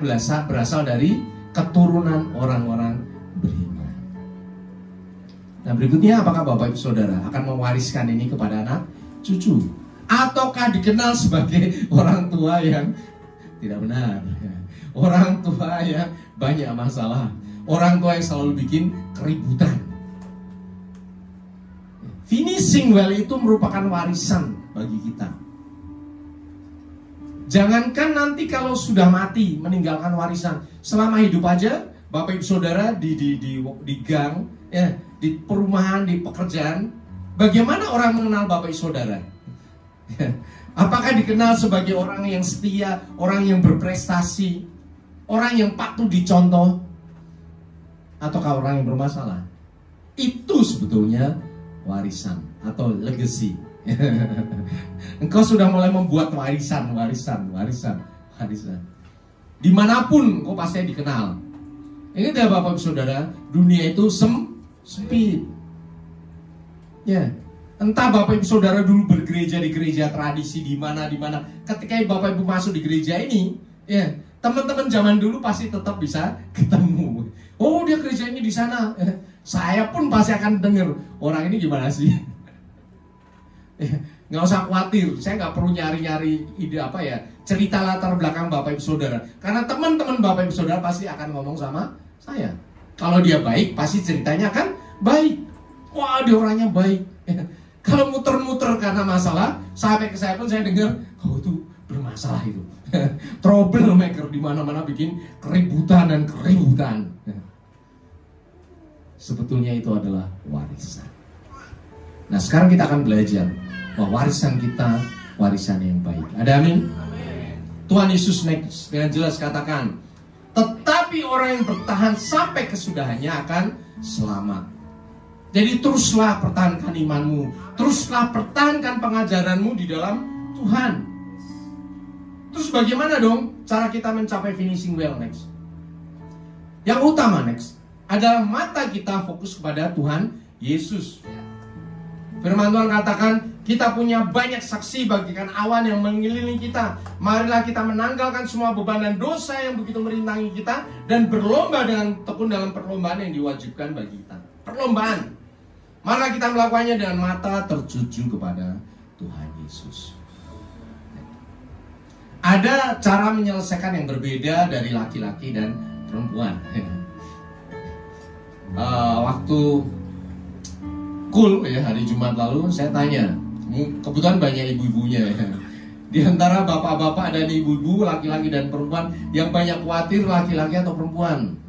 berasal dari keturunan orang-orang beriman. Nah berikutnya, apakah Bapak Ibu Saudara akan mewariskan ini kepada anak cucu? Ataukah dikenal sebagai orang tua yang tidak benar? Orang tua yang banyak masalah, orang tua yang selalu bikin keributan. Finishing well itu merupakan warisan bagi kita. Jangankan nanti kalau sudah mati meninggalkan warisan, selama hidup aja Bapak Ibu Saudara di gang, ya, di perumahan, di pekerjaan, bagaimana orang mengenal Bapak Ibu Saudara? Apakah dikenal sebagai orang yang setia, orang yang berprestasi, orang yang patut dicontoh, ataukah orang yang bermasalah? Itu sebetulnya warisan atau legacy. Engkau sudah mulai membuat warisan. Dimanapun engkau pasti dikenal. Ingat ya Bapak Ibu Saudara, dunia itu sempit. Ya, entah Bapak Ibu Saudara dulu bergereja di gereja tradisi di mana. Ketika Bapak Ibu masuk di gereja ini, ya, teman-teman zaman dulu pasti tetap bisa ketemu. Oh, dia gerejanya di sana. Saya pun pasti akan dengar, orang ini gimana sih? Nggak usah khawatir, saya nggak perlu nyari-nyari ide apa ya, cerita latar belakang Bapak Ibu Saudara. Karena teman-teman Bapak Ibu Saudara pasti akan ngomong sama saya. Kalau dia baik, pasti ceritanya akan baik. Wah, dia orangnya baik. Kalau muter-muter karena masalah, sampai ke saya pun saya dengar, oh itu bermasalah itu. Troublemaker di mana-mana bikin keributan dan keributan. Sebetulnya itu adalah warisan. Nah, sekarang kita akan belajar bahwa warisan kita warisan yang baik. Ada amin? Tuhan Yesus dengan jelas katakan, tetapi orang yang bertahan sampai kesudahannya akan selamat. Jadi teruslah pertahankan imanmu, teruslah pertahankan pengajaranmu di dalam Tuhan. Terus bagaimana dong cara kita mencapai finishing well next? Yang utama next adalah mata kita fokus kepada Tuhan Yesus. Firman Tuhan katakan, kita punya banyak saksi bagikan awan yang mengelilingi kita. Marilah kita menanggalkan semua beban dan dosa yang begitu merintangi kita, dan berlomba dengan tekun dalam perlombaan yang diwajibkan bagi kita. Perlombaan. Marilah kita melakukannya dengan mata tertuju kepada Tuhan Yesus. Ada cara menyelesaikan yang berbeda dari laki-laki dan perempuan. Waktu ya hari Jumat lalu saya tanya, kebetulan banyak ibu-ibunya ya. Di antara bapak-bapak dan ibu-ibu, laki-laki dan perempuan, yang banyak khawatir laki-laki atau perempuan?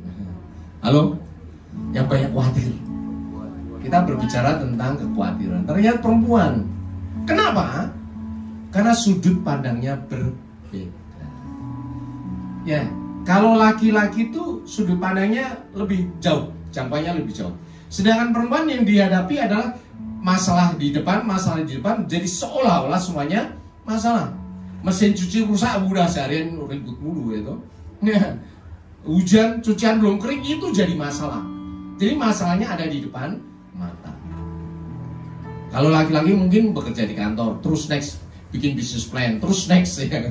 Halo? Yang banyak khawatir. Kita berbicara tentang kekhawatiran. Ternyata perempuan. Kenapa? Karena sudut pandangnya berbeda. Ya, kalau laki-laki itu sudut pandangnya lebih jauh, jangkauannya lebih jauh. Sedangkan perempuan yang dihadapi adalah masalah di depan, jadi seolah-olah semuanya masalah. Mesin cuci rusak, udah seharian ribut mulu itu. Ya. Hujan, cucian belum kering, itu jadi masalah. Jadi masalahnya ada di depan mata. Kalau laki-laki mungkin bekerja di kantor, terus next bikin business plan, terus next ya.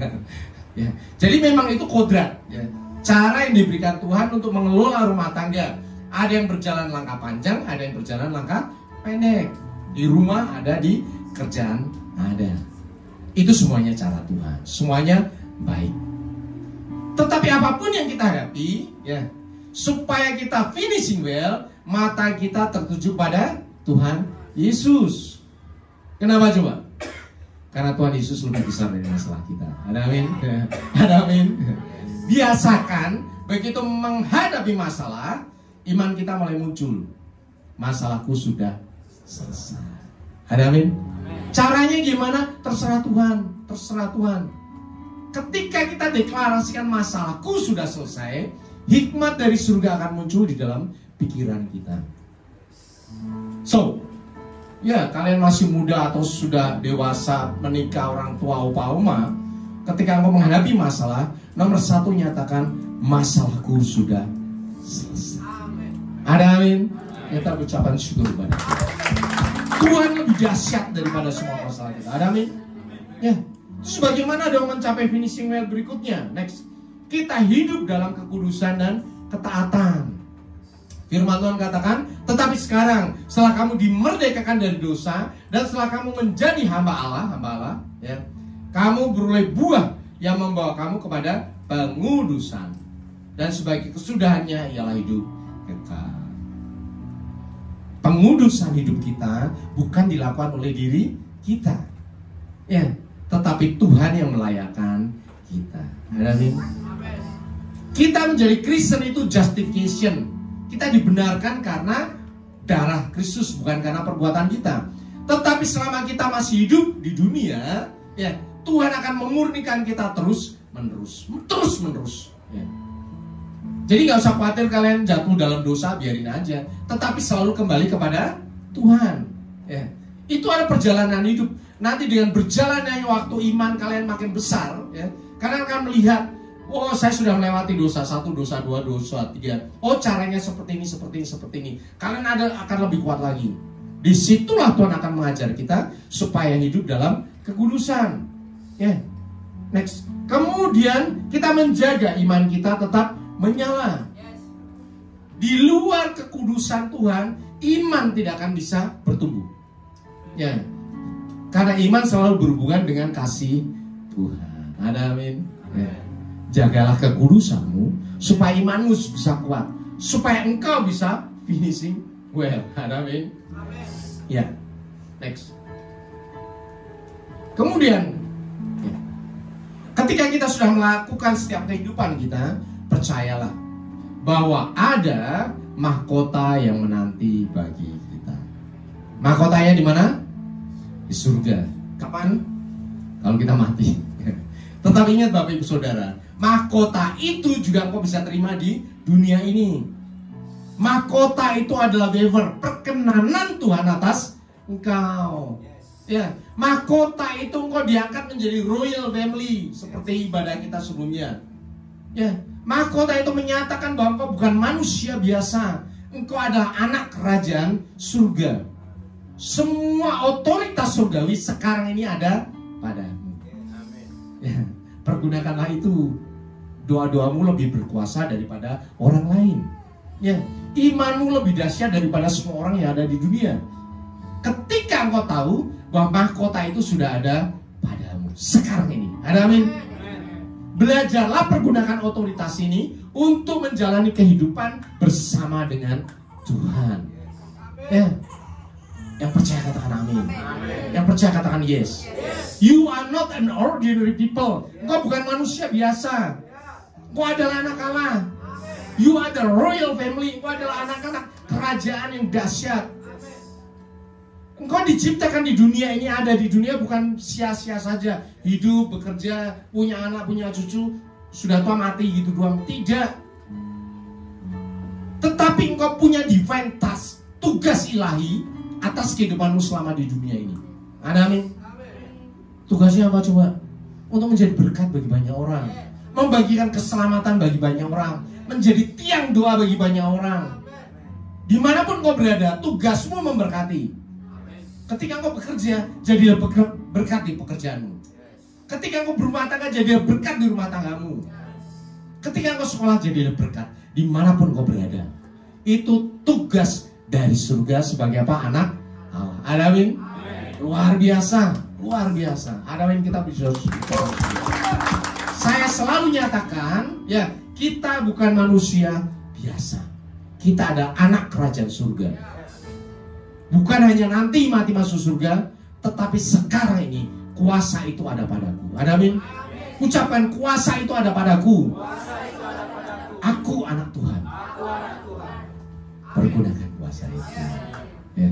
Ya. Jadi memang itu kodrat, ya. Cara yang diberikan Tuhan untuk mengelola rumah tangga. Ada yang berjalan langkah panjang, ada yang berjalan langkah pendek. Di rumah ada, di kerjaan ada. Itu semuanya cara Tuhan, semuanya baik. Tetapi apapun yang kita hadapi, ya, supaya kita finishing well, mata kita tertuju pada Tuhan Yesus. Kenapa coba? Karena Tuhan Yesus lebih besar dari masalah kita. Ada amin? Ada amin? Biasakan begitu menghadapi masalah, iman kita mulai muncul. Masalahku sudah selesai. Ada amin? Caranya gimana? Terserah Tuhan. Terserah Tuhan. ketika kita deklarasikan masalahku sudah selesai, hikmat dari surga akan muncul di dalam pikiran kita. So, ya kalian masih muda atau sudah dewasa, menikah, orang tua, opa, oma, ketika engkau menghadapi masalah, nomor satu nyatakan masalahku sudah selesai. Ada amin? Kita ucapan syukur kepada Tuhan lebih dahsyat daripada semua masalah kita. Ada amin? Ya. Terus bagaimana dong mencapai finishing well berikutnya? Next. Kita hidup dalam kekudusan dan ketaatan. Firman Tuhan katakan, tetapi sekarang setelah kamu dimerdekakan dari dosa dan setelah kamu menjadi hamba Allah, ya, kamu beroleh buah yang membawa kamu kepada pengudusan. Dan sebagai kesudahannya ialah hidup kekal. Pengudusan hidup kita bukan dilakukan oleh diri kita, ya, tetapi Tuhan yang melayakkan kita. Amin. Kita menjadi Kristen itu justification. Kita dibenarkan karena darah Kristus, bukan karena perbuatan kita. Tetapi selama kita masih hidup di dunia, ya, Tuhan akan memurnikan kita terus menerus. Ya. Jadi gak usah khawatir kalian jatuh dalam dosa, biarin aja. Tetapi selalu kembali kepada Tuhan. Ya. Itu ada perjalanan hidup. Nanti dengan berjalannya waktu iman kalian makin besar, ya, kalian akan melihat, oh saya sudah melewati dosa 1, dosa 2, dosa 3. Oh caranya seperti ini. Kalian akan lebih kuat lagi. Disitulah Tuhan akan mengajar kita supaya hidup dalam kekudusan. Ya. Next. Kemudian kita menjaga iman kita tetap menyala. Di luar kekudusan Tuhan, iman tidak akan bisa bertumbuh. Ya. Karena iman selalu berhubungan dengan kasih Tuhan. Ada amin. Ya. Jagalah kekudusanmu supaya imanmu bisa kuat, supaya engkau bisa finishing well. Amin. Ya. Next. Kemudian, ya, ketika kita sudah melakukan setiap kehidupan kita, percayalah bahwa ada mahkota yang menanti bagi kita. Mahkotanya di mana? Di surga. Kapan? Kalau kita mati. Tetapi ingat Bapak Ibu Saudara, mahkota itu juga engkau bisa terima di dunia ini. Mahkota itu adalah favor, perkenanan Tuhan atas engkau. Ya, mahkota itu engkau diangkat menjadi royal family seperti ibadah kita sebelumnya. Ya, mahkota itu menyatakan bahwa engkau bukan manusia biasa. Engkau adalah anak kerajaan surga. Semua otoritas surgawi sekarang ini ada padamu. Ya, pergunakanlah itu. Doa-doamu lebih berkuasa daripada orang lain. Ya, imanmu lebih dahsyat daripada semua orang yang ada di dunia. Ketika engkau tahu bahwa mahkota itu sudah ada padamu sekarang ini. Ada amin. Belajarlah pergunakan otoritas ini untuk menjalani kehidupan bersama dengan Tuhan. Ya. Yang percaya katakan amin. Yang percaya katakan yes. You are not an ordinary people. Engkau bukan manusia biasa. Engkau adalah anak Allah. You are the royal family. Engkau adalah anak-anak kerajaan yang dahsyat. Engkau diciptakan di dunia ini, ada di dunia bukan sia-sia saja. Hidup, bekerja, punya anak, punya cucu, sudah tua mati gitu doang. Tidak. Tetapi engkau punya divine task, tugas ilahi atas kehidupanmu selama di dunia ini. Ada amin. Tugasnya apa coba? Untuk menjadi berkat bagi banyak orang, membagikan keselamatan bagi banyak orang, menjadi tiang doa bagi banyak orang. Dimanapun kau berada, tugasmu memberkati. Ketika engkau bekerja, jadilah berkat di pekerjaanmu. Ketika engkau berumah tangga, jadilah berkat di rumah tanggamu. Ketika engkau sekolah, jadilah berkat dimanapun kau berada. Itu tugas dari surga sebagai apa? Anak Allah. Ada amin? Luar biasa, luar biasa. Ada amin, kita bisa. Saya selalu nyatakan, ya, kita bukan manusia biasa. Kita ada anak kerajaan surga. Bukan hanya nanti mati masuk surga, tetapi sekarang ini kuasa itu ada padaku. Ada amin? Ucapan kuasa itu ada padaku. Aku anak Tuhan. Pergunakan kuasa itu. Ya.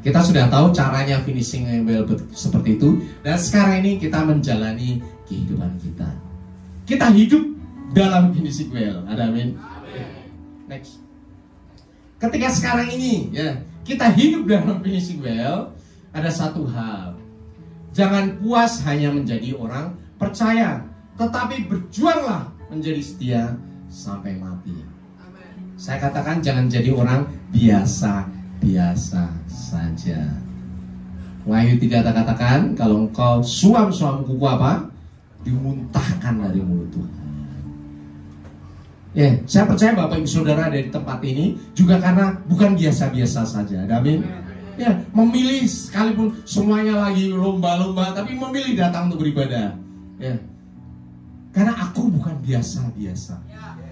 Kita sudah tahu caranya finishing well seperti itu. Dan sekarang ini kita menjalani kehidupan kita. Kita hidup dalam finishing well. Ada amin? Next. Ketika sekarang ini ya, kita hidup dalam finishing well, ada satu hal. Jangan puas hanya menjadi orang percaya, tetapi berjuanglah menjadi setia sampai mati. Saya katakan jangan jadi orang biasa saja. Wahyu 3 katakan, kalau engkau suam-suam kuku apa? Dimuntahkan dari mulut Tuhan. Ya, saya percaya Bapak Ibu Saudara dari tempat ini juga karena bukan biasa-biasa saja. Amin. Ya, memilih sekalipun semuanya lagi lomba-lomba, tapi memilih datang untuk beribadah. Ya. Karena aku bukan biasa-biasa.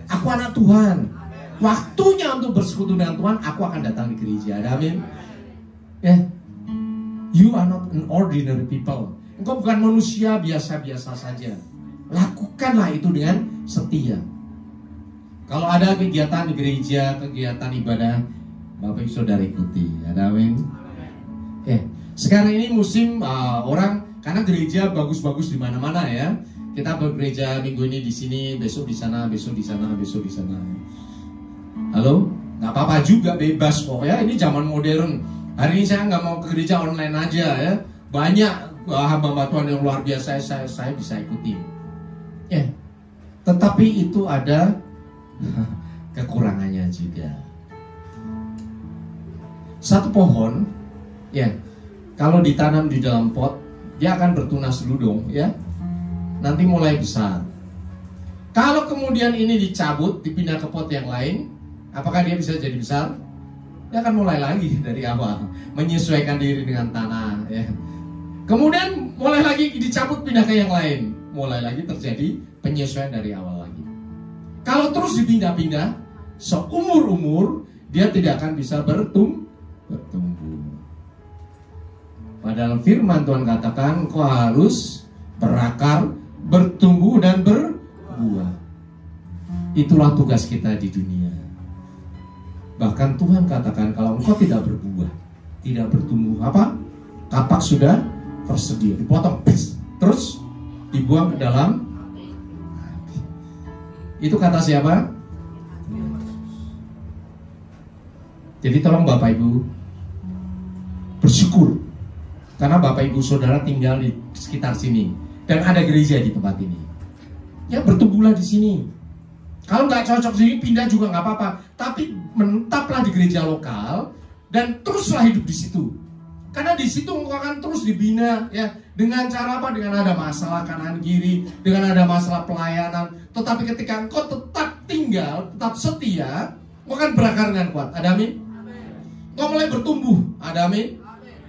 Aku anak Tuhan. Waktunya untuk bersekutu dengan Tuhan, aku akan datang di gereja. Amin. Ya. You are not an ordinary people. Engkau bukan manusia biasa-biasa saja. Lakukanlah itu dengan setia. Kalau ada kegiatan di gereja, kegiatan ibadah, Bapak Ibu Saudara ikuti. Amin. Oke. Sekarang ini musim orang, karena gereja bagus-bagus di mana-mana ya. Kita bergereja minggu ini di sini, besok di sana, besok di sana, besok di sana. Halo? Nggak apa-apa juga, bebas kok ya. Ini zaman modern. Hari ini saya nggak mau ke gereja online aja ya. Banyak hamba Tuhan yang luar biasa saya bisa ikuti. Ya. Tetapi itu ada kekurangannya juga. Satu pohon, ya, kalau ditanam di dalam pot, dia akan bertunas dulu dong, ya. Nanti mulai besar. Kalau kemudian ini dicabut, dipindah ke pot yang lain, apakah dia bisa jadi besar? Dia akan mulai lagi dari awal, menyesuaikan diri dengan tanah, ya. Kemudian mulai lagi dicabut, pindah ke yang lain, mulai lagi terjadi penyesuaian dari awal lagi. Kalau terus dipindah-pindah, seumur-umur dia tidak akan bisa bertumbuh. Padahal firman Tuhan katakan, kau harus berakar, bertumbuh dan berbuah. Itulah tugas kita di dunia. Bahkan Tuhan katakan, kalau engkau tidak berbuah, tidak bertumbuh, apa? Kapak sudah tersedia, dipotong, terus dibuang ke dalam. Itu kata siapa? Jadi tolong Bapak Ibu bersyukur, karena Bapak Ibu Saudara tinggal di sekitar sini dan ada gereja di tempat ini. Ya, bertumbuhlah di sini. Kalau nggak cocok di sini, pindah juga nggak apa-apa. Tapi menetaplah di gereja lokal dan teruslah hidup di situ. Karena di situ engkau akan terus dibina, ya, dengan cara apa? Dengan ada masalah kanan kiri, dengan ada masalah pelayanan. Tetapi ketika engkau tetap tinggal, tetap setia, engkau akan berakar dengan kuat. Ada amin? Engkau mulai bertumbuh. Ada amin?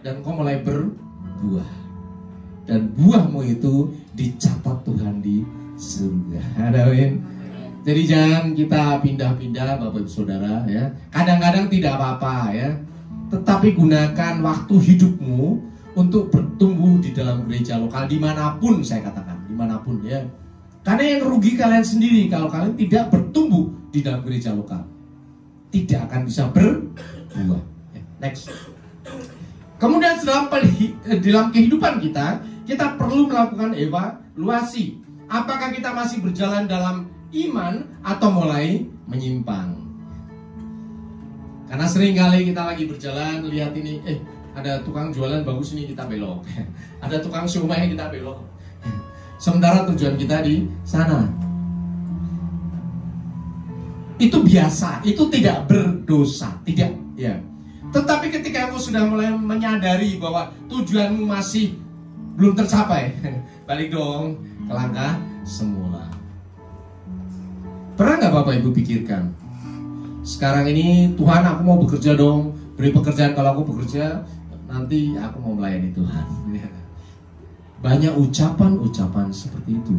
Dan engkau mulai berbuah. Dan buahmu itu dicatat Tuhan di surga. Ada amin? Jadi jangan kita pindah-pindah Bapak Ibu Saudara, ya. Kadang-kadang tidak apa-apa, ya. Tetapi gunakan waktu hidupmu untuk bertumbuh di dalam gereja lokal dimanapun, saya katakan, dimanapun, ya. Karena yang rugi kalian sendiri kalau kalian tidak bertumbuh di dalam gereja lokal, tidak akan bisa berbuah. Next. Kemudian dalam kehidupan kita perlu melakukan evaluasi. Apakah kita masih berjalan dalam iman atau mulai menyimpang? Karena sering kali kita lagi berjalan, lihat ini, ada tukang jualan bagus ini, kita belok. Ada tukang siomay, kita belok. Sementara tujuan kita di sana. Itu biasa, itu tidak berdosa, tidak, ya. Tetapi ketika aku sudah mulai menyadari bahwa tujuanmu masih belum tercapai, balik dong ke langkah semula. Pernah nggak Bapak Ibu pikirkan, sekarang ini Tuhan, aku mau bekerja dong, beri pekerjaan. Kalau aku bekerja, nanti aku mau melayani Tuhan. Banyak ucapan-ucapan seperti itu.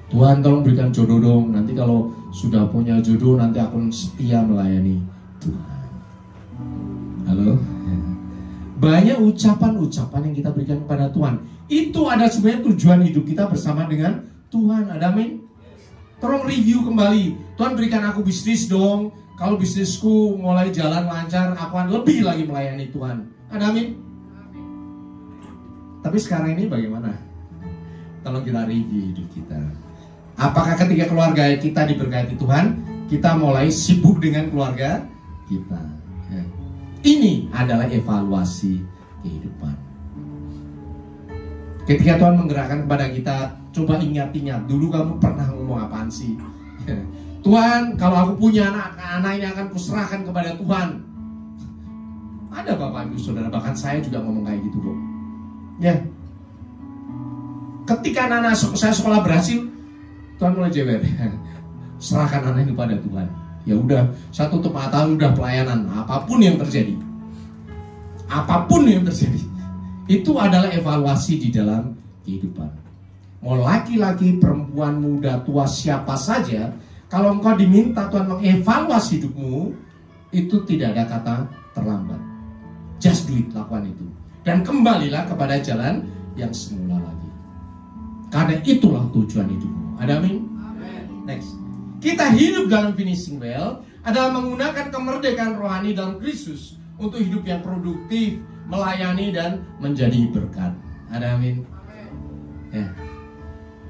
Tuhan, tolong berikan jodoh dong, nanti kalau sudah punya jodoh, nanti aku setia melayani Tuhan. Halo? Banyak ucapan-ucapan yang kita berikan kepada Tuhan. Itu ada sebenarnya tujuan hidup kita bersama dengan Tuhan. Ada amin? Tolong review kembali. Tuhan, berikan aku bisnis dong. Kalau bisnisku mulai jalan lancar, aku akan lebih lagi melayani Tuhan. Ada amin? Tapi sekarang ini bagaimana? Tolong kita review hidup kita. Apakah ketika keluarga kita diberkati Tuhan, kita mulai sibuk dengan keluarga kita? Ya. Ini adalah evaluasi kehidupan. Ketika Tuhan menggerakkan kepada kita, coba ingat-ingat, dulu kamu pernah ngomong apaan sih? Tuhan, kalau aku punya anak ini akan kuserahkan kepada Tuhan. Ada Bapak Ibu Saudara, bahkan saya juga ngomong kayak gitu kok. Ya. Ketika anak saya sekolah berhasil, Tuhan mulai jewer. Serahkan anak ini kepada Tuhan. Ya udah, saya tutup mata, udah pelayanan, apapun yang terjadi. Apapun yang terjadi. Itu adalah evaluasi di dalam kehidupan. Mau laki-laki, perempuan, muda, tua, siapa saja, kalau engkau diminta Tuhan mengevaluasi hidupmu, itu tidak ada kata terlambat. Just do it, lakukan itu. Dan kembalilah kepada jalan yang semula lagi. Karena itulah tujuan hidupmu. Ada amin? Next. Kita hidup dalam finishing well adalah menggunakan kemerdekaan rohani dalam Kristus untuk hidup yang produktif, melayani dan menjadi berkat. Ada amin? Ya.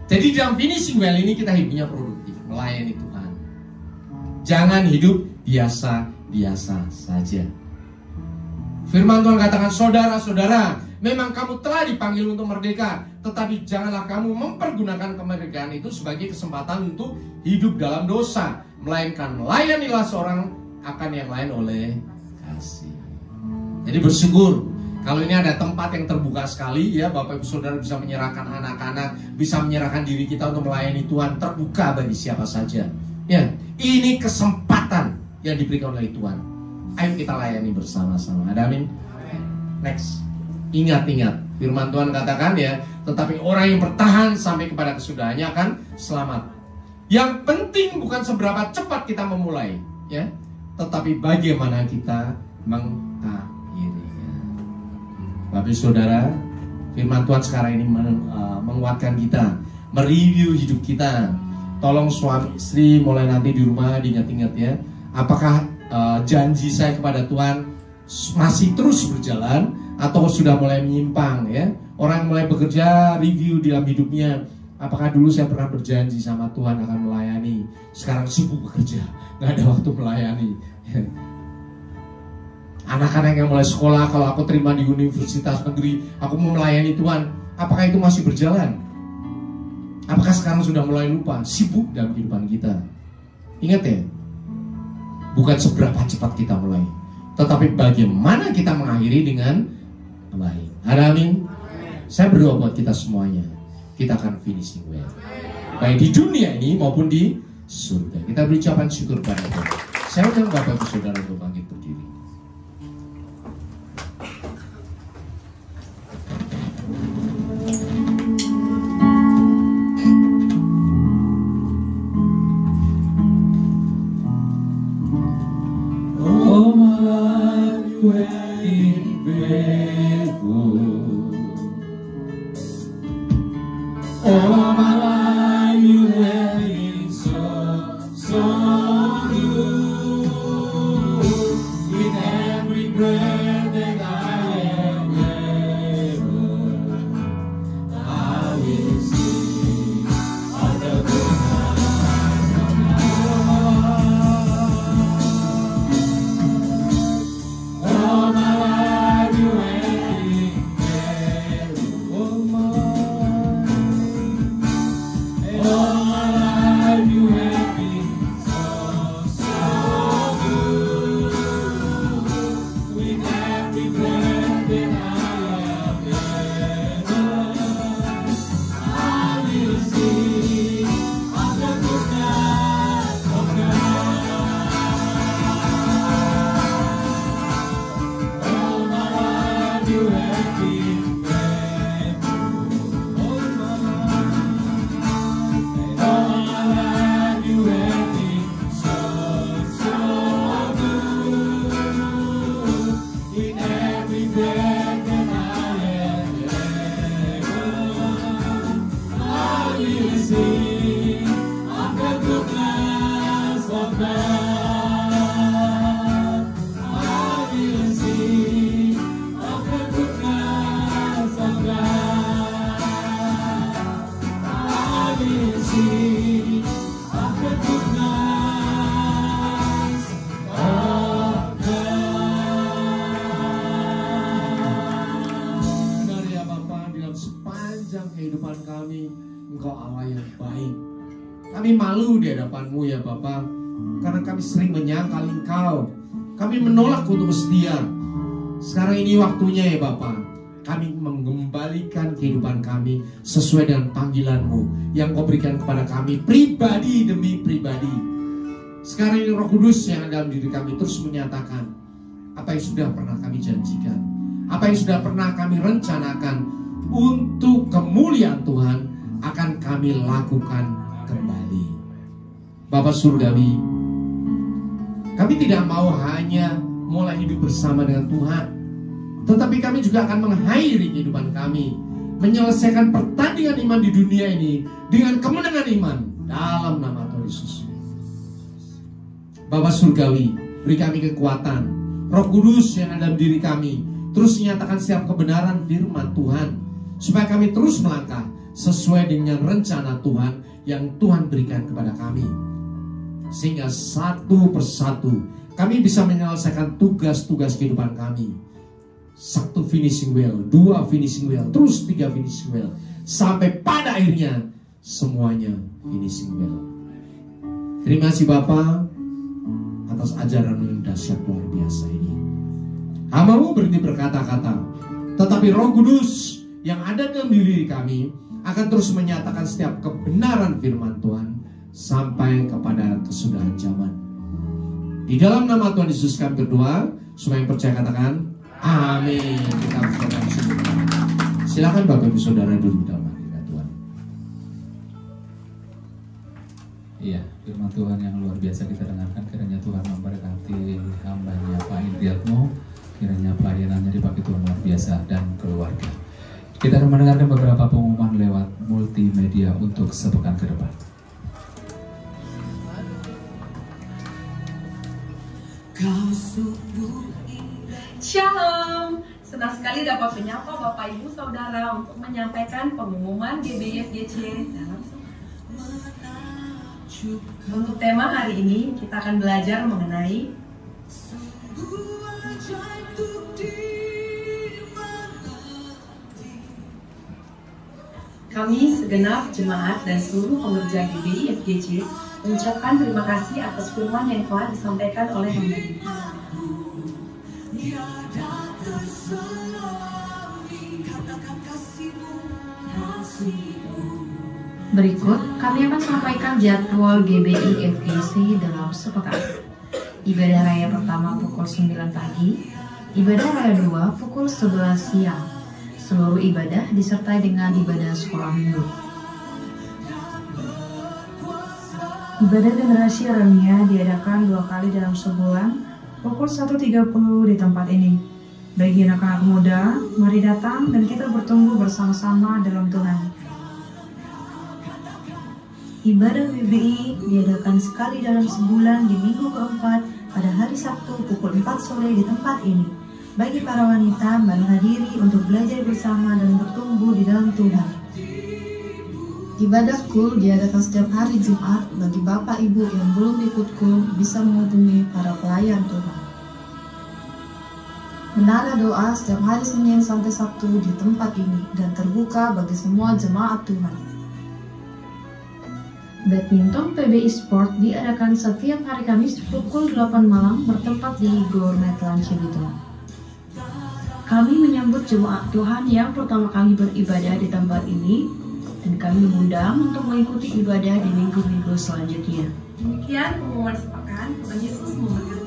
Jadi dalam finishing well ini kita hidupnya produktif, melayani Tuhan. Jangan hidup biasa-biasa saja. Firman Tuhan katakan, saudara-saudara, memang kamu telah dipanggil untuk merdeka, tetapi janganlah kamu mempergunakan kemerdekaan itu sebagai kesempatan untuk hidup dalam dosa, melainkan layanilah seorang akan yang lain oleh kasih. Jadi bersyukur kalau ini ada tempat yang terbuka sekali, ya Bapak Ibu Saudara bisa menyerahkan anak-anak, bisa menyerahkan diri kita untuk melayani Tuhan, terbuka bagi siapa saja. Ya, ini kesempatan yang diberikan oleh Tuhan. Ayo kita layani bersama-sama. Ada amin? Next. Ingat-ingat, firman Tuhan katakan ya, tetapi orang yang bertahan sampai kepada kesudahannya akan selamat. Yang penting bukan seberapa cepat kita memulai, ya, tetapi bagaimana kita mengakhirinya. Bapak Saudara, firman Tuhan sekarang ini menguatkan kita, mereview hidup kita. Tolong suami istri mulai nanti di rumah diingat-ingat ya, apakah janji saya kepada Tuhan masih terus berjalan atau sudah mulai menyimpang ya. Orang mulai bekerja, review dalam hidupnya, apakah dulu saya pernah berjanji sama Tuhan akan melayani, sekarang sibuk bekerja, nggak ada waktu melayani. Anak-anak yang mulai sekolah, kalau aku terima di universitas negeri, aku mau melayani Tuhan, apakah itu masih berjalan? Apakah sekarang sudah mulai lupa, sibuk dalam kehidupan kita? Ingat ya, bukan seberapa cepat kita mulai, tetapi bagaimana kita mengakhiri dengan baik. Ada amin? Saya berdoa buat kita semuanya, kita akan finishing well, baik di dunia ini maupun di surga. Kita beri ucapan syukur pada Tuhan. Saya undang Bapak Ibu Saudara untuk bangkit berdiri. Oh my life you have been faithful. All my life you have been so good. With every breath that I am able, I will sing of the goodness of God. All my life you have been faithful. Oh my. Engkau Allah yang baik. Kami malu di hadapan-Mu ya Bapa, karena kami sering menyangkal Engkau. Kami menolak untuk setia. Sekarang ini waktunya ya Bapa, kami mengembalikan kehidupan kami sesuai dengan panggilan-Mu yang Kau berikan kepada kami pribadi demi pribadi. Sekarang ini Roh Kudus yang ada dalam diri kami terus menyatakan apa yang sudah pernah kami janjikan, apa yang sudah pernah kami rencanakan untuk kemuliaan Tuhan akan kami lakukan kembali. Bapa Surgawi, kami tidak mau hanya mulai hidup bersama dengan Tuhan, tetapi kami juga akan mengakhiri kehidupan kami, menyelesaikan pertandingan iman di dunia ini dengan kemenangan iman dalam nama Tuhan Yesus. Bapa Surgawi, beri kami kekuatan, Roh Kudus yang ada dalam diri kami terus menyatakan setiap kebenaran firman Tuhan, supaya kami terus melangkah sesuai dengan rencana Tuhan yang Tuhan berikan kepada kami, sehingga satu persatu kami bisa menyelesaikan tugas-tugas kehidupan kami. 1 finishing well, 2 finishing well, terus 3 finishing well, sampai pada akhirnya semuanya finishing well. Terima kasih Bapa atas ajaran yang dahsyat luar biasa ini. Hamba-Mu berhenti berkata-kata, tetapi Roh Kudus yang ada dalam diri kami akan terus menyatakan setiap kebenaran firman Tuhan sampai kepada kesudahan zaman. Di dalam nama Tuhan Yesus kami berdoa. Semua yang percaya katakan amin. Kita berdoa. Silakan Bapak Ibu Saudara duduk dalam hadirat Tuhan. Iya, firman Tuhan yang luar biasa kita dengarkan. Kiranya Tuhan memberkati hamba-Nya Pak Indriatmo. Kiranya pelayanannya dipakai Tuhan luar biasa dan keluarga. Kita akan mendengarkan beberapa pengumuman lewat multimedia untuk sepekan ke depan. Shalom, senang sekali dapat menyapa Bapak Ibu Saudara untuk menyampaikan pengumuman GBIFGC dalam untuk tema hari ini kita akan belajar mengenai kami segenap jemaat dan seluruh pengerja GBIFGC mengucapkan terima kasih atas firman yang telah disampaikan oleh hamba Tuhan. Berikut kami akan sampaikan jadwal GBIFGC dalam sepekan. Ibadah raya pertama pukul 9 pagi, ibadah raya 2 pukul 11 siang. Seluruh ibadah disertai dengan ibadah sekolah minggu. Ibadah generasi Remia diadakan 2 kali dalam sebulan, pukul 1.30 di tempat ini. Bagi anak-anak muda, mari datang dan kita bertumbuh bersama-sama dalam Tuhan. Ibadah WBI diadakan sekali dalam sebulan di minggu keempat pada hari Sabtu pukul 4 sore di tempat ini. Bagi para wanita, mari hadiri untuk belajar bersama dan bertumbuh di dalam Tuhan. Ibadah KUL diadakan setiap hari Jumat. Bagi Bapak Ibu yang belum ikut KUL bisa menghubungi para pelayan Tuhan. Menara doa setiap hari Senin sampai Sabtu di tempat ini dan terbuka bagi semua jemaat Tuhan. Badminton PBI Sport diadakan setiap hari Kamis pukul 8 malam bertempat di Gourmetland Cibitung. Kami menyambut jemaat Tuhan yang pertama kali beribadah di tempat ini dan kami mengundang untuk mengikuti ibadah di minggu-minggu selanjutnya. Demikian pengumuman sepekan. Tuhan Yesus memberkati.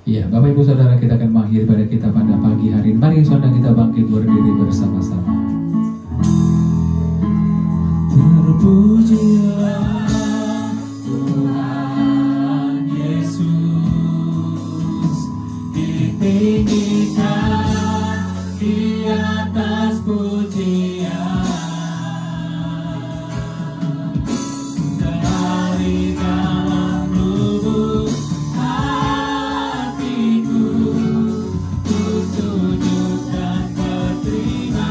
Iya, Bapak Ibu Saudara, kita akan mengakhiri pada kita pada pagi hari ini. Mari saudara kita bangkit berdiri bersama-sama. Terpujilah Tuhan Yesus, ditinggikan di atas pujian. Dari dalam lubuk hatiku, ku sujud dan berterima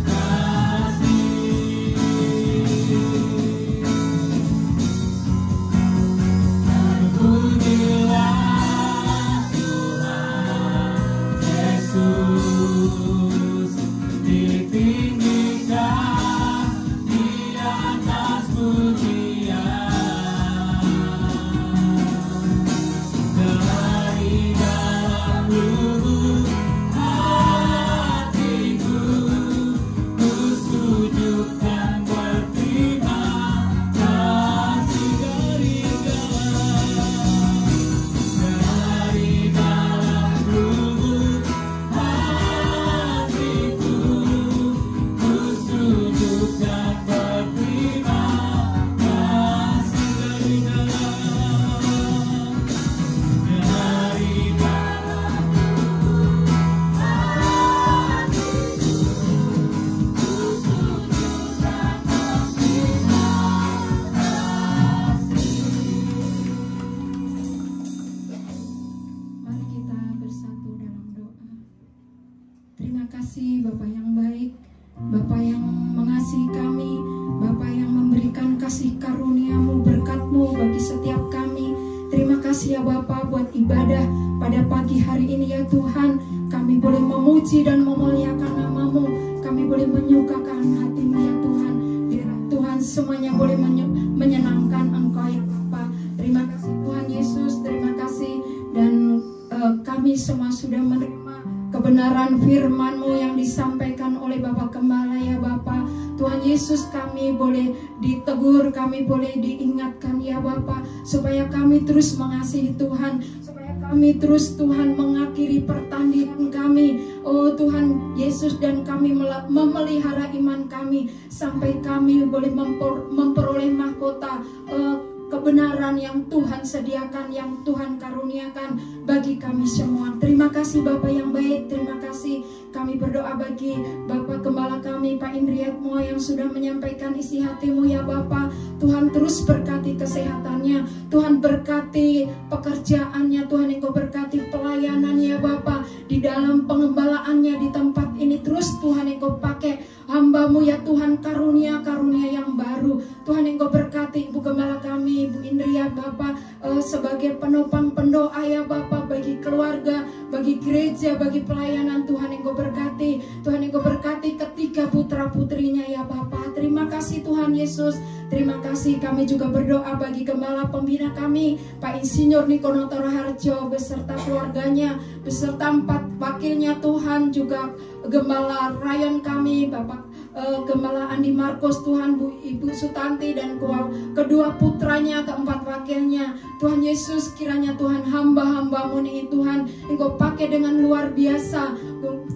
kasih. kasih Bapa yang baik, Bapa yang mengasihi kami, Bapa yang memberikan kasih karunia-Mu, berkat-Mu bagi setiap kami. Terima kasih ya Bapa buat ibadah pada pagi hari ini ya Tuhan. Kami boleh memuji dan memuliakan nama-Mu, kami boleh menyukakan hati-Mu ya Tuhan. Biar Tuhan semuanya boleh menyenangkan Engkau ya Bapa. Terima kasih Tuhan Yesus, terima kasih. Dan kami semua sudah menerima kebenaran firman-Mu yang disampaikan oleh Bapak Gembala ya Bapa. Tuhan Yesus, kami boleh ditegur, kami boleh diingatkan ya Bapa, supaya kami terus mengasihi Tuhan, supaya kami terus Tuhan mengakhiri pertandingan kami, oh Tuhan Yesus, dan kami memelihara iman kami sampai kami boleh memperoleh mahkota kebenaran yang Tuhan sediakan, yang Tuhan karuniakan bagi kami semua. Terima kasih Bapak yang baik, terima kasih. Kami berdoa bagi Bapak Gembala kami, Pak Indriatmo, yang sudah menyampaikan isi hati-Mu ya Bapak. Tuhan terus berkati kesehatannya, Tuhan berkati pekerjaannya, Tuhan Engkau berkati pelayanannya Bapak. Di dalam pengembalaannya di tempat ini terus Tuhan Engkau pakai hamba-Mu ya Tuhan, karunia-karunia yang baru. Tuhan Engkau berkati Ibu Gembala kami, Ibu Indria Bapak, sebagai penopang pendoa ya Bapak, bagi keluarga, bagi gereja, bagi pelayanan. Tuhan Engkau berkati, Tuhan Engkau berkati ketiga putra putrinya ya Bapak. Terima kasih Tuhan Yesus, terima kasih. Kami juga berdoa bagi Gembala pembina kami, Pak Insinyur Nikono Toroharjo beserta keluarganya, beserta 4 wakilnya Tuhan, juga Gembala Rayon kami, Bapak Gembala Andi Markus Tuhan, Ibu Sutanti, dan kedua putranya, keempat wakilnya. Tuhan Yesus, kiranya Tuhan hamba-hamba-Mu nih Tuhan Engkau pakai dengan luar biasa.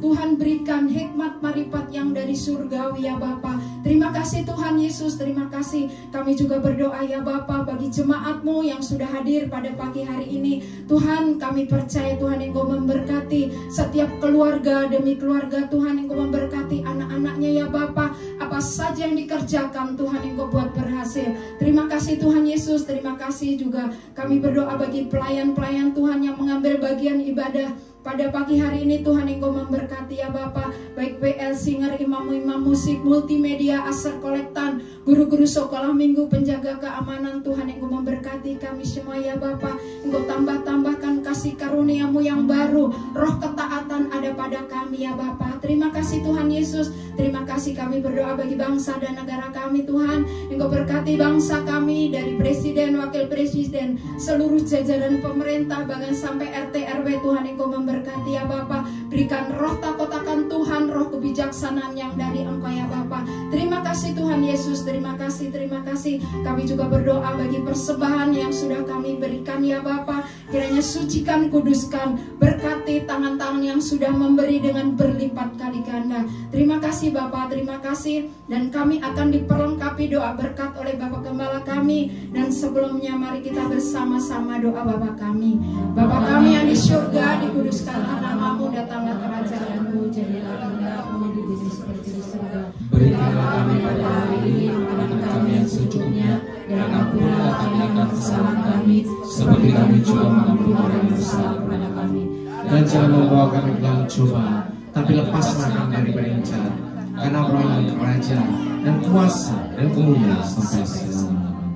Tuhan berikan hikmat marifat yang dari surgawi ya Bapa. Terima kasih Tuhan Yesus, terima kasih. Kami juga berdoa ya Bapa bagi jemaat-Mu yang sudah hadir pada pagi hari ini. Tuhan, kami percaya Tuhan Engkau memberkati setiap keluarga demi keluarga. Tuhan Engkau memberkati anak-anaknya ya Bapa. Apa saja yang dikerjakan Tuhan Engkau buat berhasil. Terima kasih Tuhan Yesus, terima kasih juga. Kami berdoa bagi pelayan-pelayan Tuhan yang mengambil bagian ibadah pada pagi hari ini. Tuhan Engkau memberkati ya Bapa, baik WL Singer, imam-imam musik, multimedia, Asar Kolektan, guru-guru sekolah minggu, penjaga keamanan. Tuhan Engkau memberkati kami semua ya Bapa. Engkau tambah-tambahkan kasih karunia-Mu yang baru, roh ketaatan ada pada kami ya Bapa. Terima kasih Tuhan Yesus, terima kasih. Kami berdoa bagi bangsa dan negara kami Tuhan. Engkau berkati bangsa kami dari presiden, wakil presiden, seluruh jajaran pemerintah, bahkan sampai RT RW. Tuhan Engkau memberkati ya Bapa. Berikan roh takut akan Tuhan, roh kebijaksanaan yang dari Engkau ya Bapa. Terima kasih Tuhan Yesus, terima kasih, terima kasih. Kami juga berdoa bagi persembahan yang sudah kami berikan ya Bapa. Kiranya sucikan, kuduskan, berkati tangan-tangan yang sudah memberi dengan berlipat kali ganda. Terima kasih Bapa, terima kasih. Dan kami akan diperlengkapi doa berkat oleh Bapak Gembala kami. Dan sebelumnya mari kita bersama-sama doa Bapa kami. Bapa kami yang di surga, dikuduskanlah nama-Mu, datanglah kerajaan-Mu, jadilah kehendak-Mu di bumi seperti di surga. Berikanlah kami pada hari ini makanan kami yang secukupnya, dan ampunilah kami akan kesalahan kami, seperti kami juga mengampuni orang yang bersalah kepada kami. Dan jangan membawa kami ke dalam cobaan, tapi lepaslah kami daripada yang jahat. Karena Engkau kerajaan dan kuasa dan kemuliaan sampai selama-lamanya.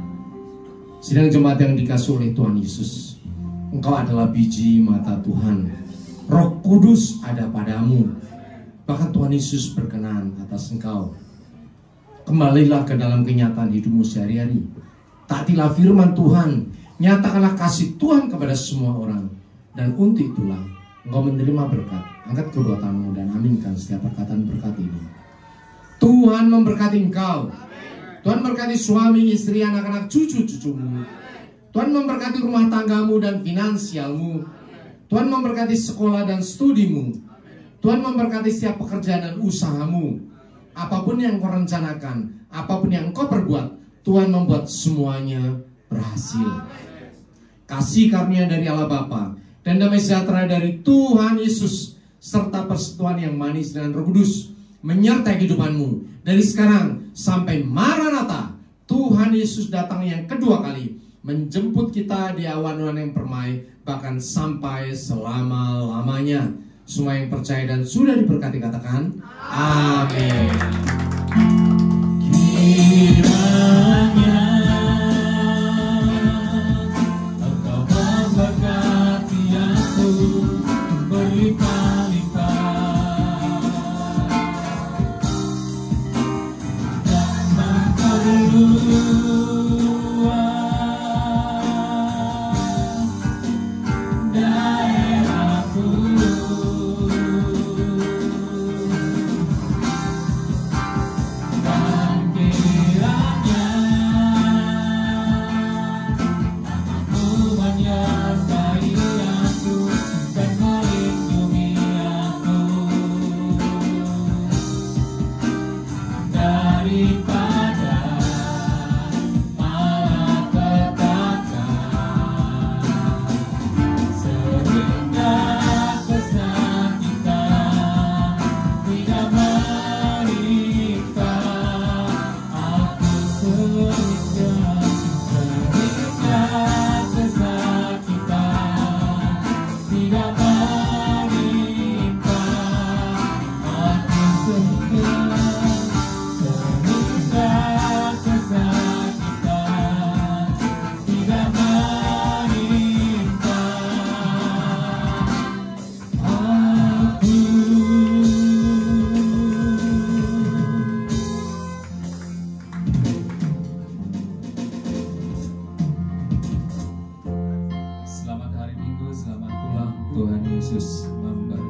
Sidang jemaat yang dikasihi oleh Tuhan Yesus, Engkau adalah biji mata Tuhan. Roh Kudus ada padamu. Bahkan Tuhan Yesus berkenan atas engkau. Kembalilah ke dalam kenyataan hidupmu sehari-hari. Taatilah firman Tuhan. Nyatakanlah kasih Tuhan kepada semua orang. Dan untuk itulah engkau menerima berkat. Angkat kedua tanganmu dan aminkan setiap perkataan berkat ini. Tuhan memberkati engkau. Tuhan memberkati suami, istri, anak-anak, cucu-cucumu. Tuhan memberkati rumah tanggamu dan finansialmu. Tuhan memberkati sekolah dan studimu. Tuhan memberkati setiap pekerjaan dan usahamu. Apapun yang kau rencanakan, apapun yang kau perbuat, Tuhan membuat semuanya berhasil. Kasih karunia dari Allah Bapa dan damai sejahtera dari Tuhan Yesus serta persekutuan yang manis dengan Roh Kudus menyertai kehidupanmu dari sekarang sampai Maranatha. Tuhan Yesus datang yang kedua kali menjemput kita di awan-awan yang permai, bahkan sampai selama-lamanya. Semua yang percaya dan sudah diberkati katakan amin. Kiranya Engkau memberkati aku berlimpah-limpah dan memperluas daerahku. Dan kiranya Aku menyertai aku dan melindungi aku daripada malapetaka, sehingga kesakitan tidak menimpa aku, sehingga kesakitan tidak menimpa aku, sehingga kesakitan tidak menimpa aku. Selamat hari Minggu, selamat pulang. Tuhan Yesus memberkati.